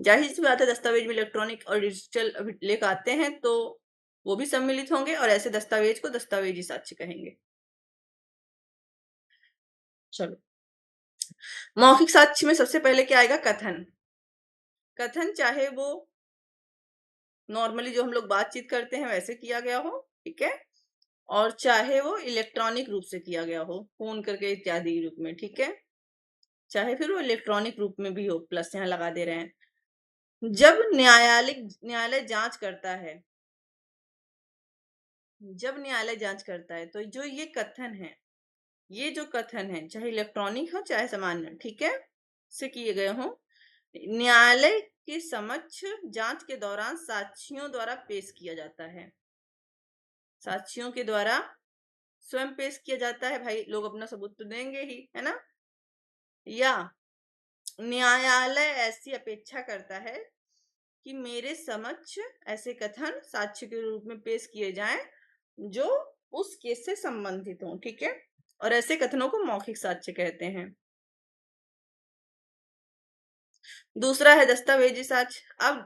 जाहिर सी बात है दस्तावेज में इलेक्ट्रॉनिक और डिजिटल अभिलेख आते हैं तो वो भी सम्मिलित होंगे, और ऐसे दस्तावेज को दस्तावेजी साक्ष्य कहेंगे। चलो, मौखिक साक्ष्य में सबसे पहले क्या आएगा? कथन। कथन चाहे वो नॉर्मली जो हम लोग बातचीत करते हैं वैसे किया गया हो, ठीक है, और चाहे वो इलेक्ट्रॉनिक रूप से किया गया हो, फोन करके इत्यादि रूप में, ठीक है, चाहे फिर वो इलेक्ट्रॉनिक रूप में भी हो, प्लस यहाँ लगा दे रहे हैं। जब न्यायालय जांच करता है, जब न्यायालय जांच करता है तो जो ये कथन है, ये जो कथन है चाहे इलेक्ट्रॉनिक हो चाहे सामान्य, ठीक है, से किए गए हो, न्यायालय के समक्ष जांच के दौरान साक्षियों द्वारा पेश किया जाता है। साक्षियों के द्वारा स्वयं पेश किया जाता है, भाई लोग अपना सबूत तो देंगे ही, है ना। या न्यायालय ऐसी अपेक्षा करता है कि मेरे समक्ष ऐसे कथन साक्ष्य के रूप में पेश किए जाएं जो उस केस से संबंधित हों, ठीक है, और ऐसे कथनों को मौखिक साक्ष्य कहते हैं। दूसरा है दस्तावेजी साक्ष्य। अब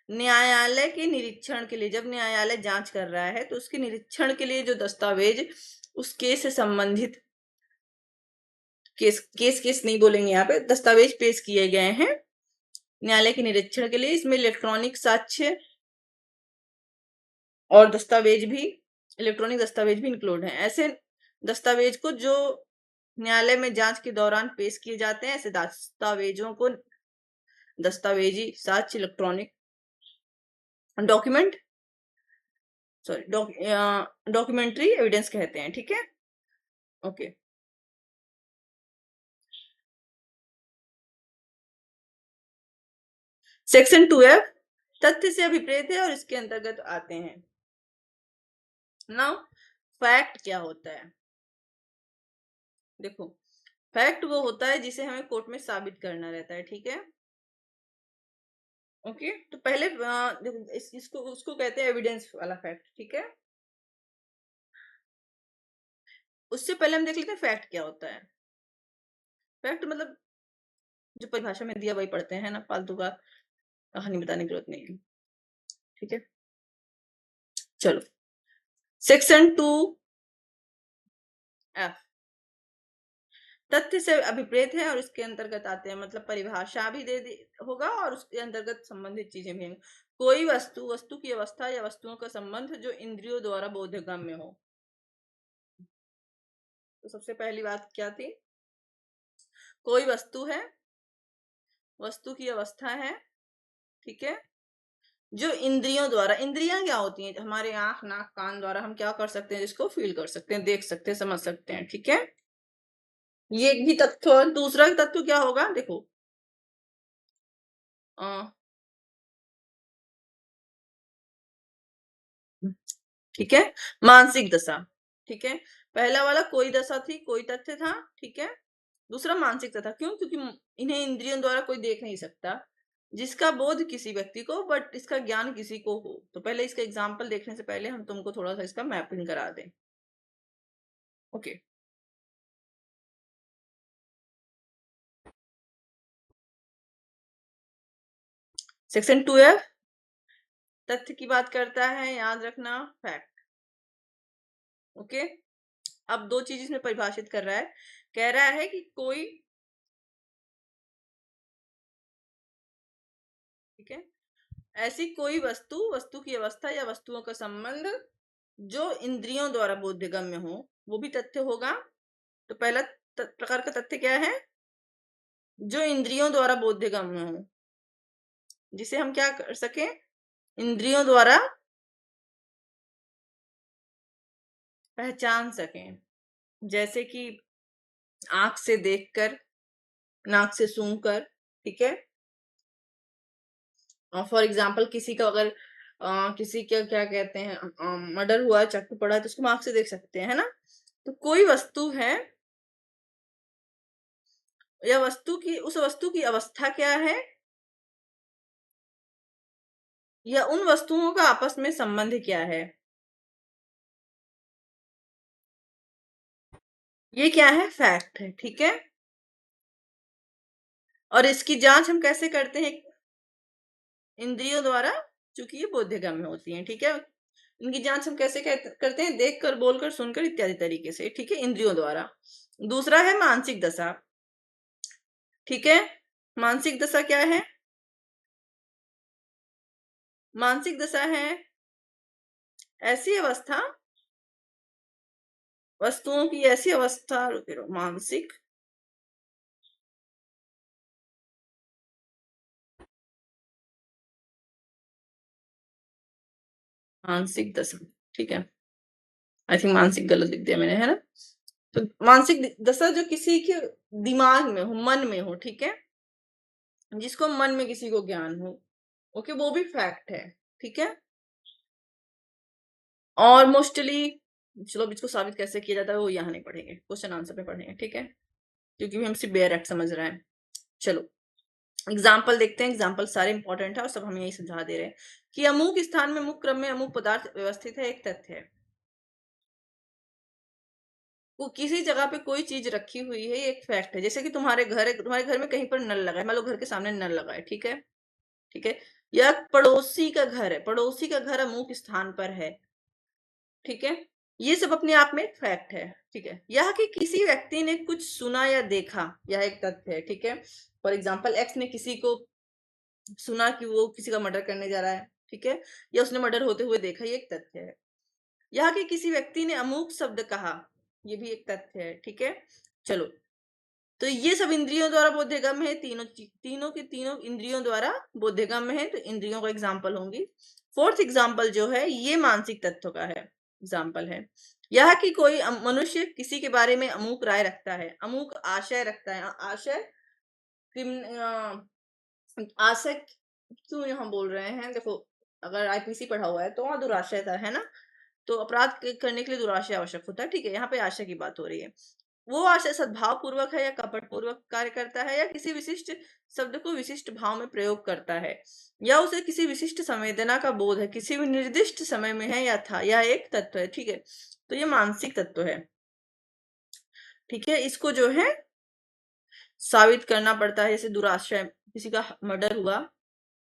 न्यायालय के निरीक्षण के लिए, जब न्यायालय जांच कर रहा है तो उसके निरीक्षण के लिए जो दस्तावेज उस केस से संबंधित, केस नहीं बोलेंगे यहाँ पे, दस्तावेज पेश किए गए हैं न्यायालय के निरीक्षण के लिए, इसमें इलेक्ट्रॉनिक साक्ष्य और दस्तावेज भी, इलेक्ट्रॉनिक दस्तावेज भी इंक्लूड हैं। ऐसे दस्तावेज को जो न्यायालय में जांच के दौरान पेश किए जाते हैं, ऐसे दस्तावेजों को दस्तावेजी साक्ष्य, electronic document, sorry documentary evidence कहते हैं, ठीक है, ओके। सेक्शन 2F तथ्य से अभिप्रेत है और इसके अंतर्गत आते हैं। नाउ फैक्ट क्या होता है? देखो, फैक्ट वो होता है जिसे हमें कोर्ट में साबित करना रहता है, ठीक है, ओके। तो पहले देखो इसको उसको कहते हैं एविडेंस वाला फैक्ट, ठीक है। उससे पहले हम देख लेते हैं फैक्ट क्या होता है। फैक्ट मतलब जो परिभाषा में दिया वही पढ़ते हैं ना, फालतू का कहानी बताने की जरूरत नहीं है, ठीक है। चलो, सेक्शन 2F तथ्य से अभिप्रेत है और इसके अंतर्गत आते हैं, मतलब परिभाषा भी दे दी होगा और उसके अंतर्गत संबंधित चीजें भी होंगी। कोई वस्तु की अवस्था या वस्तुओं का संबंध जो इंद्रियों द्वारा बोधगम्य हो। तो सबसे पहली बात क्या थी? कोई वस्तु है, वस्तु की अवस्था है, ठीक है, जो इंद्रियों द्वारा, इंद्रियां क्या होती हैं? हमारे आंख, नाक, कान द्वारा हम क्या कर सकते हैं? जिसको फील कर सकते हैं, देख सकते हैं, समझ सकते हैं, ठीक है। ये एक भी तत्व। और दूसरा तत्व क्या होगा? देखो ठीक है, मानसिक दशा, ठीक है। पहला वाला कोई दशा थी, कोई तथ्य था, ठीक है। दूसरा मानसिक था, क्यों? क्योंकि इन्हें इंद्रियों द्वारा कोई देख नहीं सकता, जिसका बोध किसी व्यक्ति को, बट इसका ज्ञान किसी को हो। तो पहले इसका एग्जाम्पल देखने से पहले हम तुमको थोड़ा सा इसका मैपिंग करा दें, ओके। सेक्शन 2F तथ्य की बात करता है, याद रखना, फैक्ट, ओके। अब दो चीज इसमें परिभाषित कर रहा है। कह रहा है कि कोई, ठीक है, ऐसी कोई वस्तु की अवस्था या वस्तुओं का संबंध जो इंद्रियों द्वारा बोधगम्य हो, वो भी तथ्य होगा। तो पहला प्रकार का तथ्य क्या है? जो इंद्रियों द्वारा बोधगम्य हो, जिसे हम क्या कर सके, इंद्रियों द्वारा पहचान सकें। जैसे कि आंख से देखकर, नाक से सूंघकर, ठीक है। फॉर एग्जाम्पल किसी का अगर किसी का क्या कहते हैं मर्डर हुआ है, चाकू पड़ा है, तो उसको हम आंख से देख सकते हैं, है ना। तो कोई वस्तु है या उस वस्तु की अवस्था क्या है, या उन वस्तुओं का आपस में संबंध क्या है, ये क्या है, फैक्ट है, ठीक है। और इसकी जांच हम कैसे करते हैं? इंद्रियों द्वारा, चूंकि ये बोधगम्य होती हैं, ठीक है। इनकी जांच हम कैसे करते हैं? देखकर, बोलकर, सुनकर इत्यादि तरीके से, ठीक है, इंद्रियों द्वारा। दूसरा है मानसिक दशा, ठीक है। मानसिक दशा क्या है? मानसिक दशा है ऐसी अवस्था, वस्तुओं की ऐसी अवस्था, मानसिक मानसिक दशा, ठीक है। आई थिंक मानसिक गलत लिख दिया मैंने, है ना। तो मानसिक दशा जो किसी के दिमाग में हो, मन में हो, ठीक है, जिसको मन में किसी को ज्ञान हो, ओके, वो भी फैक्ट है, ठीक है। और मोस्टली, चलो अब इसको साबित कैसे किया जाता है वो यहाँ नहीं पढ़ेंगे, क्वेश्चन आंसर में पढ़ेंगे, ठीक है, क्योंकि हम सिर्फ बेयर एक्ट समझ रहे हैं। चलो एग्जाम्पल देखते हैं। एग्जाम्पल सारे इंपॉर्टेंट है और सब हम यही समझा दे रहे हैं कि अमुक स्थान में अमुक क्रम में अमुक पदार्थ व्यवस्थित है, एक तथ्य है। वो किसी जगह पे कोई चीज रखी हुई है, ये एक फैक्ट है। जैसे कि तुम्हारे घर में कहीं पर नल लगा है, मान लो घर के सामने नल लगा है, ठीक है, ठीक है। या पड़ोसी का घर है, पड़ोसी का घर अमुक स्थान पर है, ठीक है। ये सब अपने आप में एक फैक्ट है, ठीक है। यह कि किसी व्यक्ति ने कुछ सुना या देखा, यह एक तथ्य है, ठीक है। फॉर एग्जाम्पल एक्स ने किसी को सुना कि वो किसी का मर्डर करने जा रहा है, ठीक है, या उसने मर्डर होते हुए देखा, ये एक तथ्य है। यह कि किसी व्यक्ति ने अमूक शब्द कहा, ये भी एक तथ्य है, ठीक है। चलो, तो ये सब इंद्रियों द्वारा बोधगम्य है, तीनों की तीनों इंद्रियों द्वारा बोधगम्य है, तो इंद्रियों का एग्जाम्पल होंगी। फोर्थ एग्जाम्पल जो है ये मानसिक तत्व का है, एग्जाम्पल है। यह कि कोई मनुष्य किसी के बारे में अमूक राय रखता है, अमूक आशय रखता है। आशय, आशय क्यों यहाँ बोल रहे हैं, देखो, अगर आईपीसी पढ़ा हुआ है तो वहां दुराशय था, है ना। तो अपराध करने के लिए दुराशय आवश्यक होता है, ठीक है। यहाँ पे आशय की बात हो रही है। वो आशय सद्भाव पूर्वक है या कपट पूर्वक कार्य करता है, या किसी विशिष्ट शब्द को विशिष्ट भाव में प्रयोग करता है, या उसे किसी विशिष्ट संवेदना का बोध है, किसी भी निर्दिष्ट समय में है या था, यह एक तत्व है, ठीक है। तो ये मानसिक तत्व है, ठीक है। इसको जो है साबित करना पड़ता है। जैसे दुराशय, किसी का मर्डर हुआ,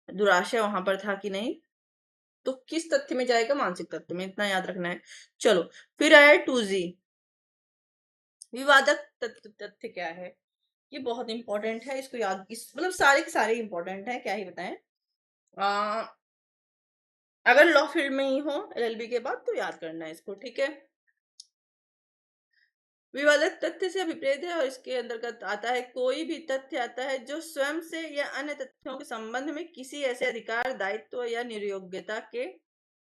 दुराशय वहां पर था कि नहीं, तो किस तथ्य में जाएगा? मानसिक तथ्य में, इतना याद रखना है। चलो, फिर आया 2G, विवादक तथ्य क्या है? ये बहुत इंपॉर्टेंट है, इसको याद, इस मतलब सारे के सारे इंपॉर्टेंट है, क्या ही बताएं। अगर लॉ फील्ड में ही हो एलएलबी के बाद तो याद करना है इसको, ठीक है। विवादक तथ्य से अभिप्रेत है और इसके अंतर्गत आता है कोई भी तथ्य आता है जो स्वयं से या अन्य तथ्यों के संबंध में किसी ऐसे अधिकार, दायित्व या निर्योग्यता के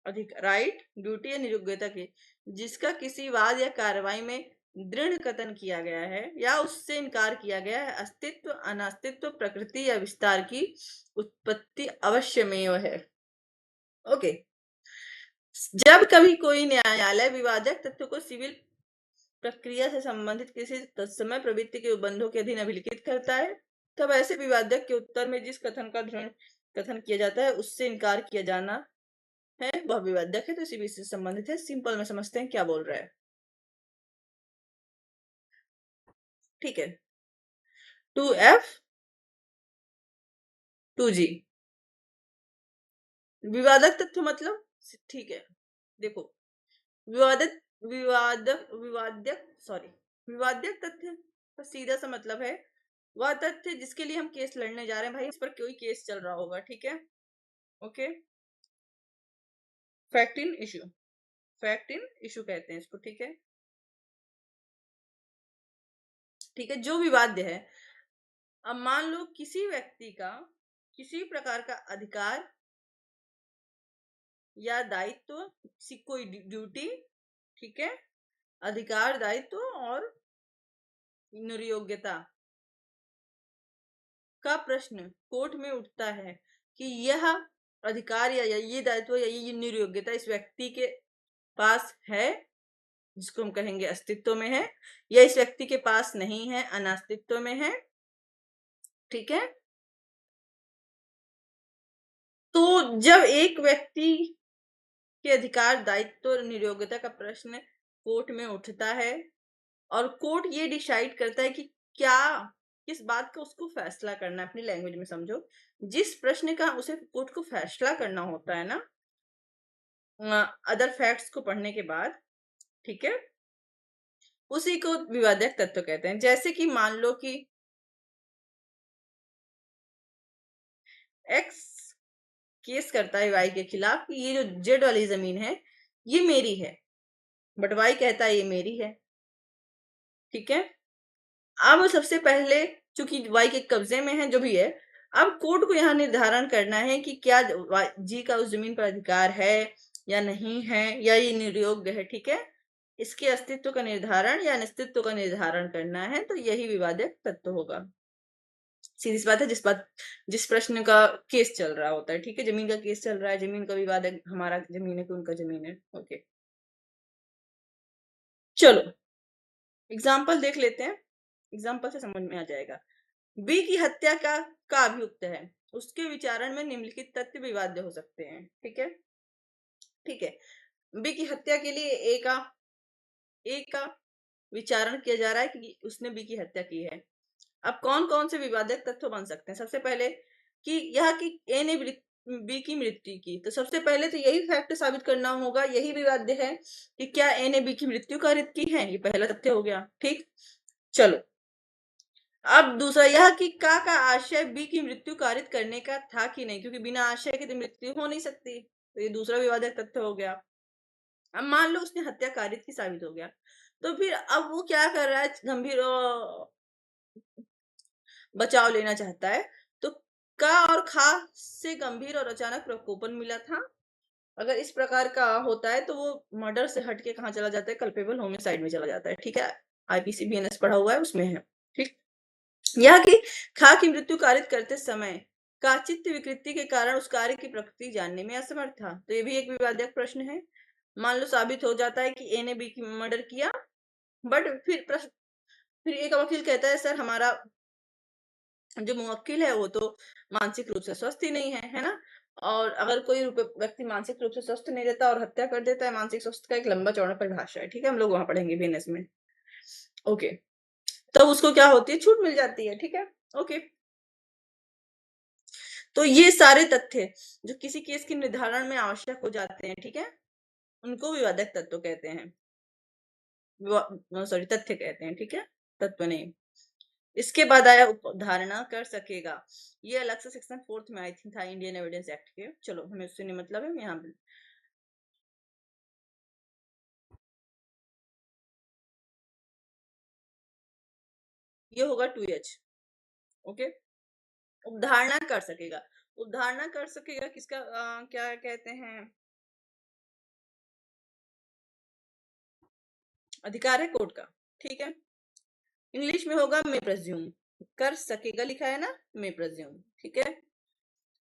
राइट, ड्यूटी या निर्योग्यता के, जिसका किसी वाद या कार्रवाई में दृढ़ कथन किया गया है या उससे इनकार किया गया है, अस्तित्व, अनास्तित्व, प्रकृति या विस्तार की उत्पत्ति अवश्यमेव है। ओके। जब कभी कोई न्यायालय विवादक तथ्य को सिविल प्रक्रिया से संबंधित किसी तत्समय प्रवृत्ति के उपबंधों के अधीन अभिलिखित करता है, तब ऐसे विवादक के उत्तर में जिस कथन का दृढ़ कथन किया जाता है उससे इनकार किया जाना है, वह विवादक है, तो इसी विषय से संबंधित है। सिंपल में समझते हैं क्या बोल रहा है, ठीक है। 2F 2G, विवादक तथ्य मतलब, ठीक है, देखो, विवादक विवादक विवाद्यक सॉरी विवाद्यक तथ्य तो सीधा सा मतलब है वह तथ्य जिसके लिए हम केस लड़ने जा रहे हैं, भाई इस पर कोई केस चल रहा होगा, ठीक है। Okay, fact in issue, fact in issue कहते हैं इसको, ठीक है। ठीक है, जो विवाद्य है। अब मान लो किसी व्यक्ति का किसी प्रकार का अधिकार या दायित्व, कोई ड्यूटी, ठीक है, अधिकार, दायित्व और निर्योग्यता का प्रश्न कोर्ट में उठता है कि यह अधिकार या ये दायित्व या ये निर्योग्यता इस व्यक्ति के पास है, जिसको हम कहेंगे अस्तित्व में है, या इस व्यक्ति के पास नहीं है, अनास्तित्व में है, ठीक है। तो जब एक व्यक्ति के अधिकार, दायित्व और निर्योग्यता का प्रश्न कोर्ट में उठता है और कोर्ट ये डिसाइड करता है कि क्या किस बात का उसको फैसला करना है, अपनी लैंग्वेज में समझो, जिस प्रश्न का उसे कोर्ट को फैसला करना होता है ना, अदर फैक्ट्स को पढ़ने के बाद, ठीक है, उसी को विवादक तत्व कहते हैं। जैसे कि मान लो कि एक्स केस करता है वाई के खिलाफ कि ये जो जेड वाली जमीन है ये मेरी है, बट वाई कहता है ये मेरी है, ठीक है। अब सबसे पहले चूंकि वाई के कब्जे में है जो भी है, अब कोर्ट को यहाँ निर्धारण करना है कि क्या जी का उस जमीन पर अधिकार है या नहीं है, या ये निर्योग्य है, ठीक है। इसके अस्तित्व का निर्धारण या अनिस्तित्व का निर्धारण करना है, तो यही विवादक तत्व होगा। सीधी सी बात है, जिस प्रश्न का केस चल रहा होता है, ठीक है, जमीन का केस चल रहा है, जमीन का विवाद है, हमारा जमीन है कि उनका जमीन है। ओके, चलो एग्जाम्पल देख लेते हैं, एग्जाम्पल से समझ में आ जाएगा। बी की हत्या का अभियुक्त है, उसके विचारण में निम्नलिखित तथ्य विवाद्य हो सकते हैं, ठीक है। ठीक है, बी की हत्या के लिए ए का विचारण किया जा रहा है कि उसने बी की हत्या की है। अब कौन कौन से विवादक तत्व बन सकते हैं? सबसे पहले कि यह कि ए ने बी की मृत्यु की, तो सबसे पहले तो यही फैक्ट साबित करना होगा, यही विवाद्य है कि क्या ए ने बी की मृत्यु कारित की है, ये पहला तथ्य हो गया, ठीक। चलो, अब दूसरा यह कि का आशय बी की मृत्यु कारित करने का था कि नहीं, क्योंकि बिना आशय के तो मृत्यु हो नहीं सकती, तो ये दूसरा विवादक तथ्य हो गया। अब मान लो उसने हत्या कारित की साबित हो गया, तो फिर अब वो क्या कर रहा है, गंभीर बचाव लेना चाहता है। तो का और खा से गंभीर और अचानक प्रकोपन मिला था, अगर इस प्रकार का होता है तो वो मर्डर से हटके कहाँ चला जाता है, कल्पेबल होमिसाइड में चला जाता है, ठीक है। आईपीसी बीएनएस पढ़ा हुआ है, उसमें है, ठीक। यह कि खा की मृत्यु कारित करते समय का चित्त विकृति के कारण उस कार्य की प्रकृति जानने में असमर्थ था, तो ये भी एक विवादक प्रश्न है। मान लो साबित हो जाता है कि ए ने बी की मर्डर किया, बट फिर एक वकील कहता है सर हमारा जो मुवक्किल है वो तो मानसिक रूप से स्वस्थ ही नहीं है ना। और अगर कोई व्यक्ति मानसिक रूप से स्वस्थ नहीं रहता और हत्या कर देता है, मानसिक स्वास्थ्य का एक लंबा चौड़ा परिभाषा है, ठीक है, हम लोग वहां पढ़ेंगे बीएनएस में। ओके, तब उसको क्या होती है, छूट मिल जाती है, ठीक है। ओके, तो ये सारे तथ्य जो किसी केस के निर्धारण में आवश्यक हो जाते हैं, ठीक है, उनको विवादक तत्व कहते हैं, सॉरी तथ्य कहते हैं, ठीक है, तत्व नहीं। इसके बाद आया उपधारणा कर सकेगा, ये अलग से सेक्शन 4 में आई थिंक था इंडियन एविडेंस एक्ट के, चलो हमें उससे नहीं मतलब है, यहाँ ये होगा 2H। ओके, उपधारणा कर सकेगा, उपधारणा कर सकेगा किसका क्या कहते हैं, अधिकार है कोर्ट का, ठीक है। इंग्लिश में होगा मे प्रज्यूम, कर सकेगा लिखा है ना, मे प्रज्यूम, ठीक है।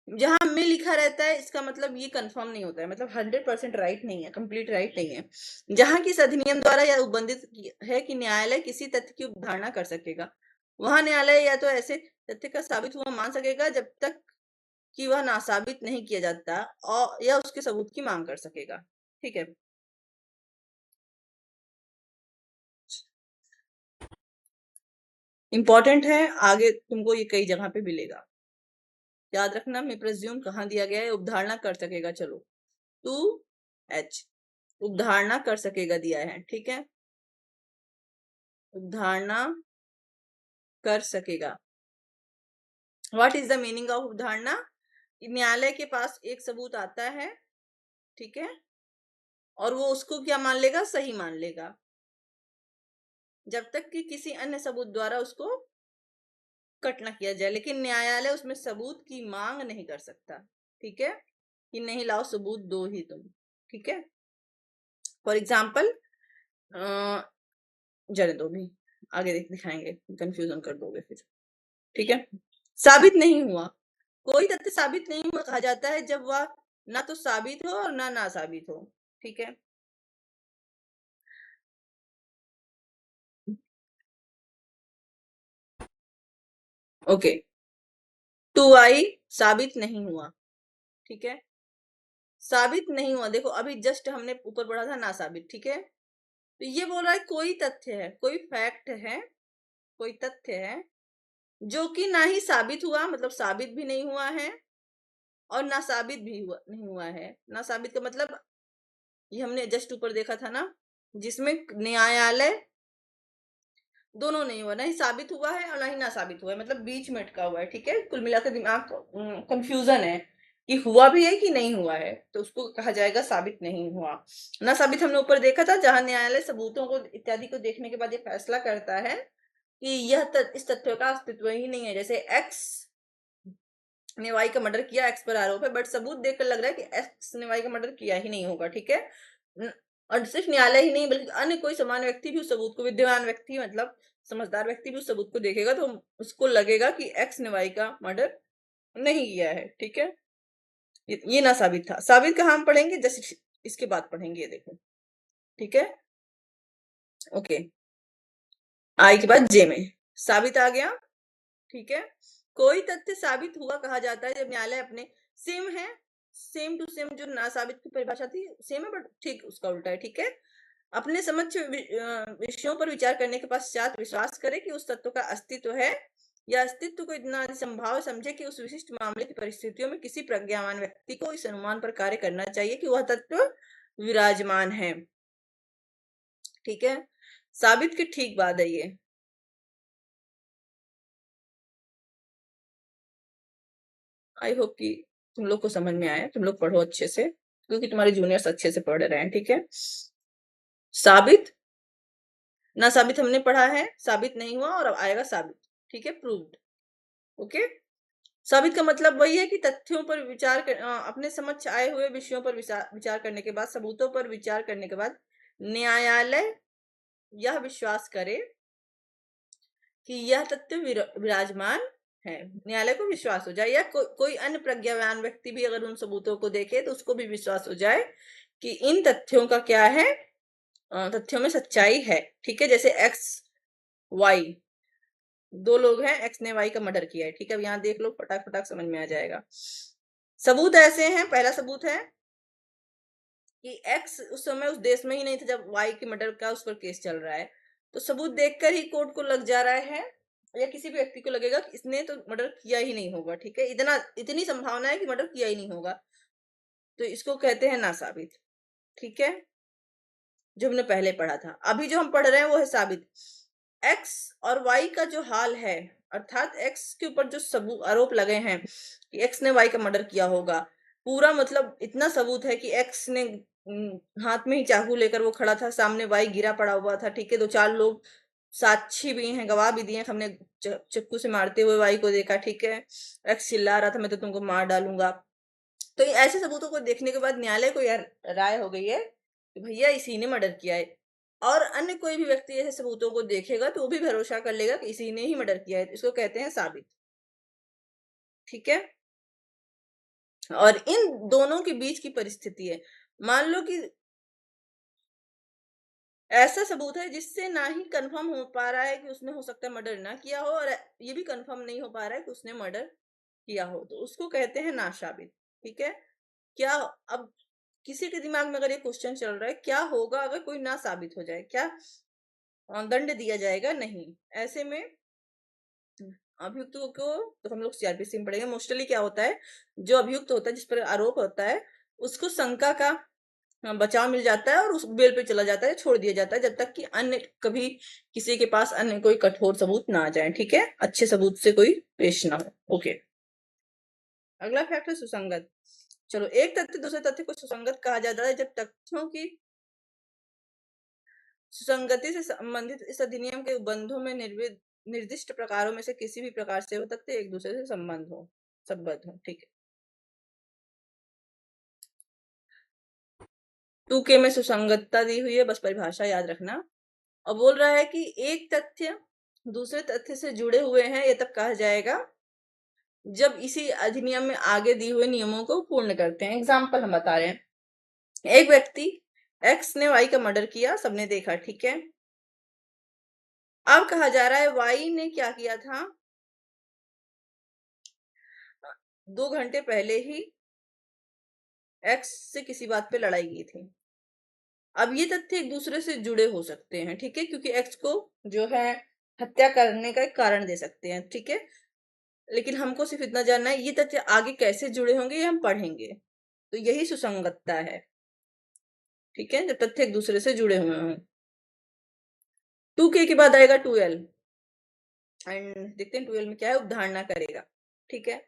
जहां में लिखा रहता है इसका मतलब ये कंफर्म नहीं होता है, मतलब 100% राइट नहीं है, कंप्लीट राइट नहीं है। जहां किस अधिनियम द्वारा यह उल्लंघित है कि न्यायालय किसी तथ्य की उपधारणा कर सकेगा, वहां न्यायालय या तो ऐसे तथ्य का साबित हुआ मान सकेगा जब तक कि वह नासाबित नहीं किया जाता, और या उसके सबूत की मांग कर सकेगा, ठीक है। इंपॉर्टेंट है, आगे तुमको ये कई जगह पे मिलेगा, याद रखना। मैं प्रेज्यूम कहाँ दिया गया है, उपधारणा कर सकेगा, चलो 2H उपधारणा कर सकेगा दिया है, ठीक है, उपधारणा कर सकेगा। What is the meaning of धारणा? न्यायालय के पास एक सबूत आता है, ठीक है, और वो उसको क्या मान लेगा? सही मान लेगा, जब तक कि किसी अन्य सबूत द्वारा उसको कट ना किया जाए। लेकिन न्यायालय उसमें सबूत की मांग नहीं कर सकता, ठीक है, कि नहीं लाओ सबूत दो ही तुम, ठीक है। फॉर एग्जाम्पल, जाने दो, भी आगे दिखाएंगे, कंफ्यूजन कर दोगे फिर, ठीक है। साबित नहीं हुआ, कोई तथ्य साबित नहीं हुआ कहा जाता है जब वह ना तो साबित हो और ना साबित हो, ठीक है। ओके, 2i साबित नहीं हुआ, ठीक है, साबित नहीं हुआ। देखो अभी जस्ट हमने ऊपर पढ़ा था ना साबित, ठीक है। तो ये बोल रहा है कोई तथ्य है, कोई फैक्ट है, कोई तथ्य है जो कि ना ही साबित हुआ, मतलब साबित भी नहीं हुआ है, और ना साबित भी नहीं हुआ है। ना साबित का मतलब ये हमने जस्ट ऊपर देखा था ना, जिसमें न्यायालय दोनों नहीं हुआ, ना ही साबित हुआ है और ना ही ना साबित हुआ है, मतलब बीच में अटका हुआ है, ठीक है। कुल मिलाकर दिमाग कंफ्यूजन है कि हुआ भी है कि नहीं हुआ है, तो उसको कहा जाएगा साबित नहीं हुआ। ना साबित हमने ऊपर देखा था, जहां न्यायालय सबूतों को इत्यादि को देखने के बाद ये फैसला करता है कि इस तथ्य का अस्तित्व ही नहीं है। जैसे एक्स ने वाई का मर्डर किया, एक्स पर आरोप है, बट सबूत देखकर लग रहा है कि एक्स ने वाई का मर्डर किया ही नहीं होगा, ठीक है। और सिर्फ न्यायालय ही नहीं बल्कि अन्य कोई समान व्यक्ति भी उस सबूत को, विद्वान व्यक्ति मतलब समझदार व्यक्ति भी उस सबूत को देखेगा तो उसको लगेगा कि एक्स ने वाई का मर्डर नहीं किया है, ठीक है। ये ना साबित था। साबित कहाँ हम पढ़ेंगे? जैसे इसके बाद पढ़ेंगे, ये देखो, ठीक है। ओके, आई के बाद जे में साबित आ गया, ठीक है। कोई तथ्य साबित हुआ कहा जाता है जब न्यायालय अपने सेम है, सेम टू सेम जो ना साबित की परिभाषा थी सेम है, बट ठीक उसका उल्टा है, ठीक है। अपने समक्ष विषयों पर विचार करने के पश्चात विश्वास करे कि उस तत्व का अस्तित्व है, या अस्तित्व को इतना संभाव समझे कि उस विशिष्ट मामले की परिस्थितियों में किसी प्रज्ञावान व्यक्ति को इस अनुमान पर कार्य करना चाहिए कि वह तत्व विराजमान है, ठीक है। साबित के ठीक बाद है ये। आई होप कि तुम लोग को समझ में आया, तुम लोग पढ़ो अच्छे से, क्योंकि तुम्हारे जूनियर्स अच्छे से पढ़ रहे हैं, ठीक है। साबित, ना साबित हमने पढ़ा है, साबित नहीं हुआ, और अब आएगा साबित, ठीक है, प्रूव्ड, ओके। साबित का मतलब वही है कि तथ्यों पर अपने समक्ष आए हुए विषयों पर विचार करने के बाद, सबूतों पर विचार करने के बाद न्यायालय यह विश्वास करे कि यह तथ्य विराजमान है, न्यायालय को विश्वास हो जाए, या कोई अन्य प्रज्ञावान व्यक्ति भी अगर उन सबूतों को देखे तो उसको भी विश्वास हो जाए कि इन तथ्यों का क्या है, तथ्यों में सच्चाई है, ठीक है। जैसे एक्स वाई, दो लोग हैं, एक्स ने वाई का मर्डर किया है, ठीक है। अब यहाँ देख लो, फटाक फटाक समझ में आ जाएगा। सबूत ऐसे हैं, पहला सबूत है कि एक्स उस समय उस देश में ही नहीं था जब वाई के मर्डर का उस पर केस चल रहा है, तो सबूत देखकर ही कोर्ट को लग जा रहा है, या किसी भी व्यक्ति को लगेगा कि इसने तो मर्डर किया ही नहीं होगा, ठीक है। इतनी संभावना है कि मर्डर किया ही नहीं होगा, तो इसको कहते हैं ना साबित, ठीक है, जो हमने पहले पढ़ा था। अभी जो हम पढ़ रहे हैं वो है साबित। एक्स और वाई का जो हाल है, अर्थात एक्स के ऊपर जो सबूत आरोप लगे हैं कि एक्स ने वाई का मर्डर किया होगा, पूरा मतलब इतना सबूत है कि एक्स ने हाथ में ही चाकू लेकर वो खड़ा था, सामने वाई गिरा पड़ा हुआ था, ठीक है। दो चार लोग साक्षी भी हैं, गवाह भी दिए, हमने चक्कू से मारते हुए वाई को देखा, ठीक है। एक्स चिल्ला रहा था मैं तो तुमको मार डालूंगा। तो ऐसे सबूतों को देखने के बाद न्यायालय को यह राय हो गई है कि भैया इसी ने मर्डर किया है, और अन्य कोई भी व्यक्ति ऐसे सबूतों को देखेगा तो वो भी भरोसा कर लेगा कि इसी ने ही मर्डर किया है, इसको कहते हैं साबित, ठीक है। और इन दोनों के बीच की परिस्थिति है, मान लो कि ऐसा सबूत है जिससे ना ही कंफर्म हो पा रहा है कि उसने हो सकता है मर्डर ना किया हो, और ये भी कंफर्म नहीं हो पा रहा है कि उसने मर्डर किया हो, तो उसको कहते हैं नासाबित, ठीक है। क्या, अब किसी के दिमाग में अगर ये क्वेश्चन चल रहा है क्या होगा अगर कोई ना साबित हो जाए, क्या दंड दिया जाएगा? नहीं। ऐसे में अभियुक्त को, तो हम लोग सीआरपीसी में पढ़ेंगे, मोस्टली क्या होता है, जो अभियुक्त होता है जिस पर आरोप होता है उसको शंका का बचाव मिल जाता है और उस बेल पे चला जाता है, छोड़ दिया जाता है, जब तक कि अन्य कभी किसी के पास अन्य कोई कठोर सबूत ना आ जाए। ठीक है, अच्छे सबूत से कोई पेश ना हो। ओके, अगला फैक्ट है सुसंगत। चलो, एक तथ्य दूसरे तथ्य को सुसंगत कहा जाता है जब तथ्यों की सुसंगति से संबंधित इस अधिनियम के बंधों में निर्दिष्ट प्रकारों में से किसी भी प्रकार से वो तथ्य एक दूसरे से संबद्ध हो। ठीक है, 2K में सुसंगतता दी हुई है, बस परिभाषा याद रखना। और बोल रहा है कि एक तथ्य दूसरे तथ्य से जुड़े हुए हैं, ये तब कहा जाएगा जब इसी अधिनियम में आगे दिए हुए नियमों को पूर्ण करते हैं। एग्जाम्पल हम बता रहे हैं, एक व्यक्ति एक्स ने वाई का मर्डर किया, सबने देखा। ठीक है, अब कहा जा रहा है वाई ने क्या किया था, 2 घंटे पहले ही एक्स से किसी बात पे लड़ाई की थी। अब ये तथ्य एक दूसरे से जुड़े हो सकते हैं। ठीक है, क्योंकि एक्स को जो है हत्या करने का एक कारण दे सकते हैं। ठीक है, लेकिन हमको सिर्फ इतना जानना है ये तथ्य आगे कैसे जुड़े होंगे, ये हम पढ़ेंगे। तो यही सुसंगतता है। ठीक है, जब तथ्य एक दूसरे से जुड़े हुए हों। 2K के बाद आएगा 2L, एंड देखते हैं 2L में क्या है, उपधारणा करेगा। ठीक है,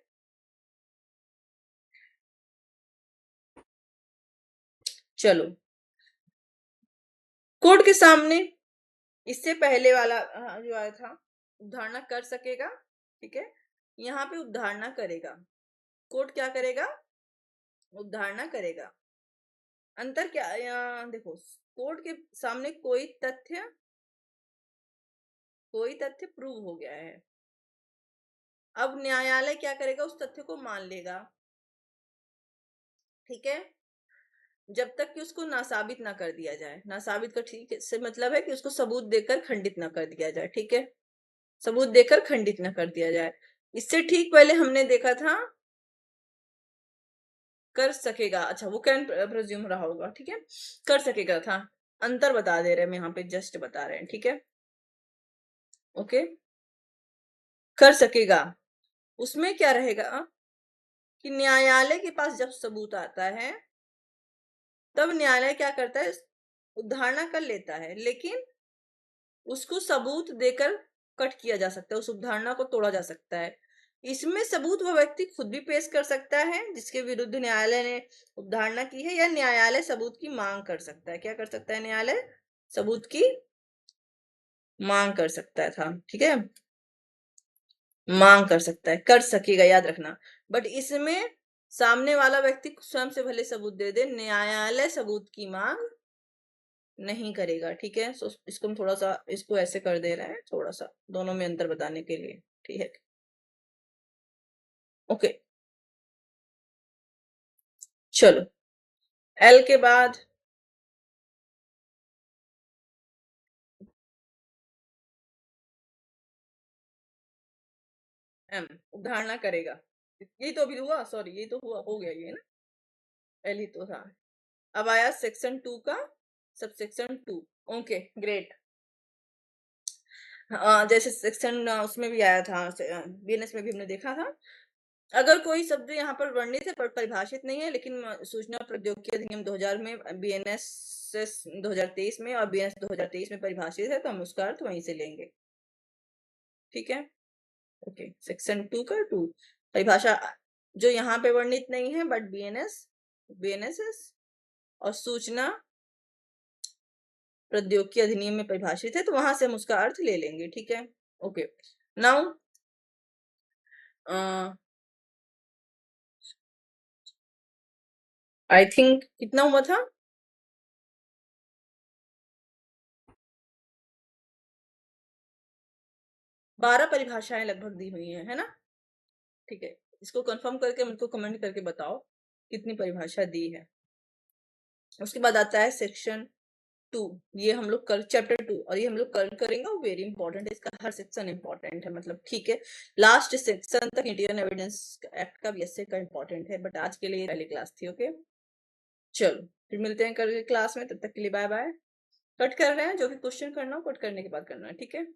चलो, कोर्ट के सामने इससे पहले वाला जो आया था, उपधारणा कर सकेगा। ठीक है, यहाँ पे उपधारणा करेगा, कोर्ट क्या करेगा, उपधारणा करेगा। अंतर क्या, देखो, कोर्ट के सामने कोई तथ्य प्रूव हो गया है, अब न्यायालय क्या करेगा, उस तथ्य को मान लेगा। ठीक है, जब तक कि उसको नासाबित ना कर दिया जाए। नासाबित का ठीक से मतलब है कि उसको सबूत देकर खंडित ना कर दिया जाए। ठीक है, सबूत देकर खंडित ना कर दिया जाए। इससे ठीक पहले हमने देखा था कर सकेगा, अच्छा वो कैन प्रेज्यूम रहा होगा। ठीक है, कर सकेगा था, अंतर बता दे रहे हैं यहाँ पे, जस्ट बता रहे हैं। ठीक है, ओके, कर सकेगा उसमें क्या रहेगा कि न्यायालय के पास जब सबूत आता है तब न्यायालय क्या करता है, उद्धारणा कर लेता है, लेकिन उसको सबूत देकर कट किया जा सकता है, उस उद्धारणा को तोड़ा जा सकता है। इसमें सबूत वह व्यक्ति खुद भी पेश कर सकता है जिसके विरुद्ध न्यायालय ने उद्धारणा की है, या न्यायालय सबूत की मांग कर सकता है। क्या कर सकता है, न्यायालय सबूत की मांग कर सकता था। ठीक है, मांग कर सकता है, कर सकेगा याद रखना। बट इसमें सामने वाला व्यक्ति स्वयं से भले सबूत दे दे, न्यायालय सबूत की मांग नहीं करेगा। ठीक है, सो इसको हम थोड़ा सा इसको ऐसे कर दे रहे हैं, थोड़ा सा दोनों में अंतर बताने के लिए। ठीक है, ओके, चलो, एल के बाद एम, उदाहरणा करेगा। ये तो अभी हुआ, सॉरी, ये तो हुआ, हो गया ये ना, एल ही तो था। अब आया सेक्शन 2 का सब सेक्शन 2। Okay, great. जैसे सेक्शन उसमें भी आया था, बीएनएस में भी हमने देखा था, अगर कोई शब्द यहाँ पर वर्णित है पर परिभाषित नहीं है, लेकिन सूचना प्रौद्योगिकी अधिनियम 2000 में, बीएनएस 2023 में और बीएनएस 2023 में परिभाषित है, तो हम उसका अर्थ वहीं से लेंगे। ठीक है, ओके, सेक्शन 2 का 2 परिभाषा जो यहाँ पे वर्णित नहीं है, बट बीएनएस और सूचना प्रौद्योगिकी अधिनियम में परिभाषित है, तो वहां से हम उसका अर्थ ले लेंगे। ठीक है, ओके, नाउ आई थिंक कितना हुआ था, 12 परिभाषाएं लगभग दी हुई है ना। ठीक है, इसको कंफर्म करके मुझको कमेंट करके बताओ कितनी परिभाषा दी है। उसके बाद आता है सेक्शन 2, ये हम लोग कल चैप्टर 2, और ये हम लोग कल करेंगे, वेरी इंपॉर्टेंट है, इसका हर सेक्शन इंपॉर्टेंट है, मतलब ठीक है, लास्ट सेक्शन तक इंडियन एविडेंस एक्ट का बीएसए का इंपॉर्टेंट है, बट आज के लिए पहली क्लास थी। ओके, चलो, फिर मिलते हैं कल की क्लास में, तब तक के लिए बाय बाय। कट कर रहे हैं, जो भी क्वेश्चन करना हो कट करने के बाद करना है। ठीक है।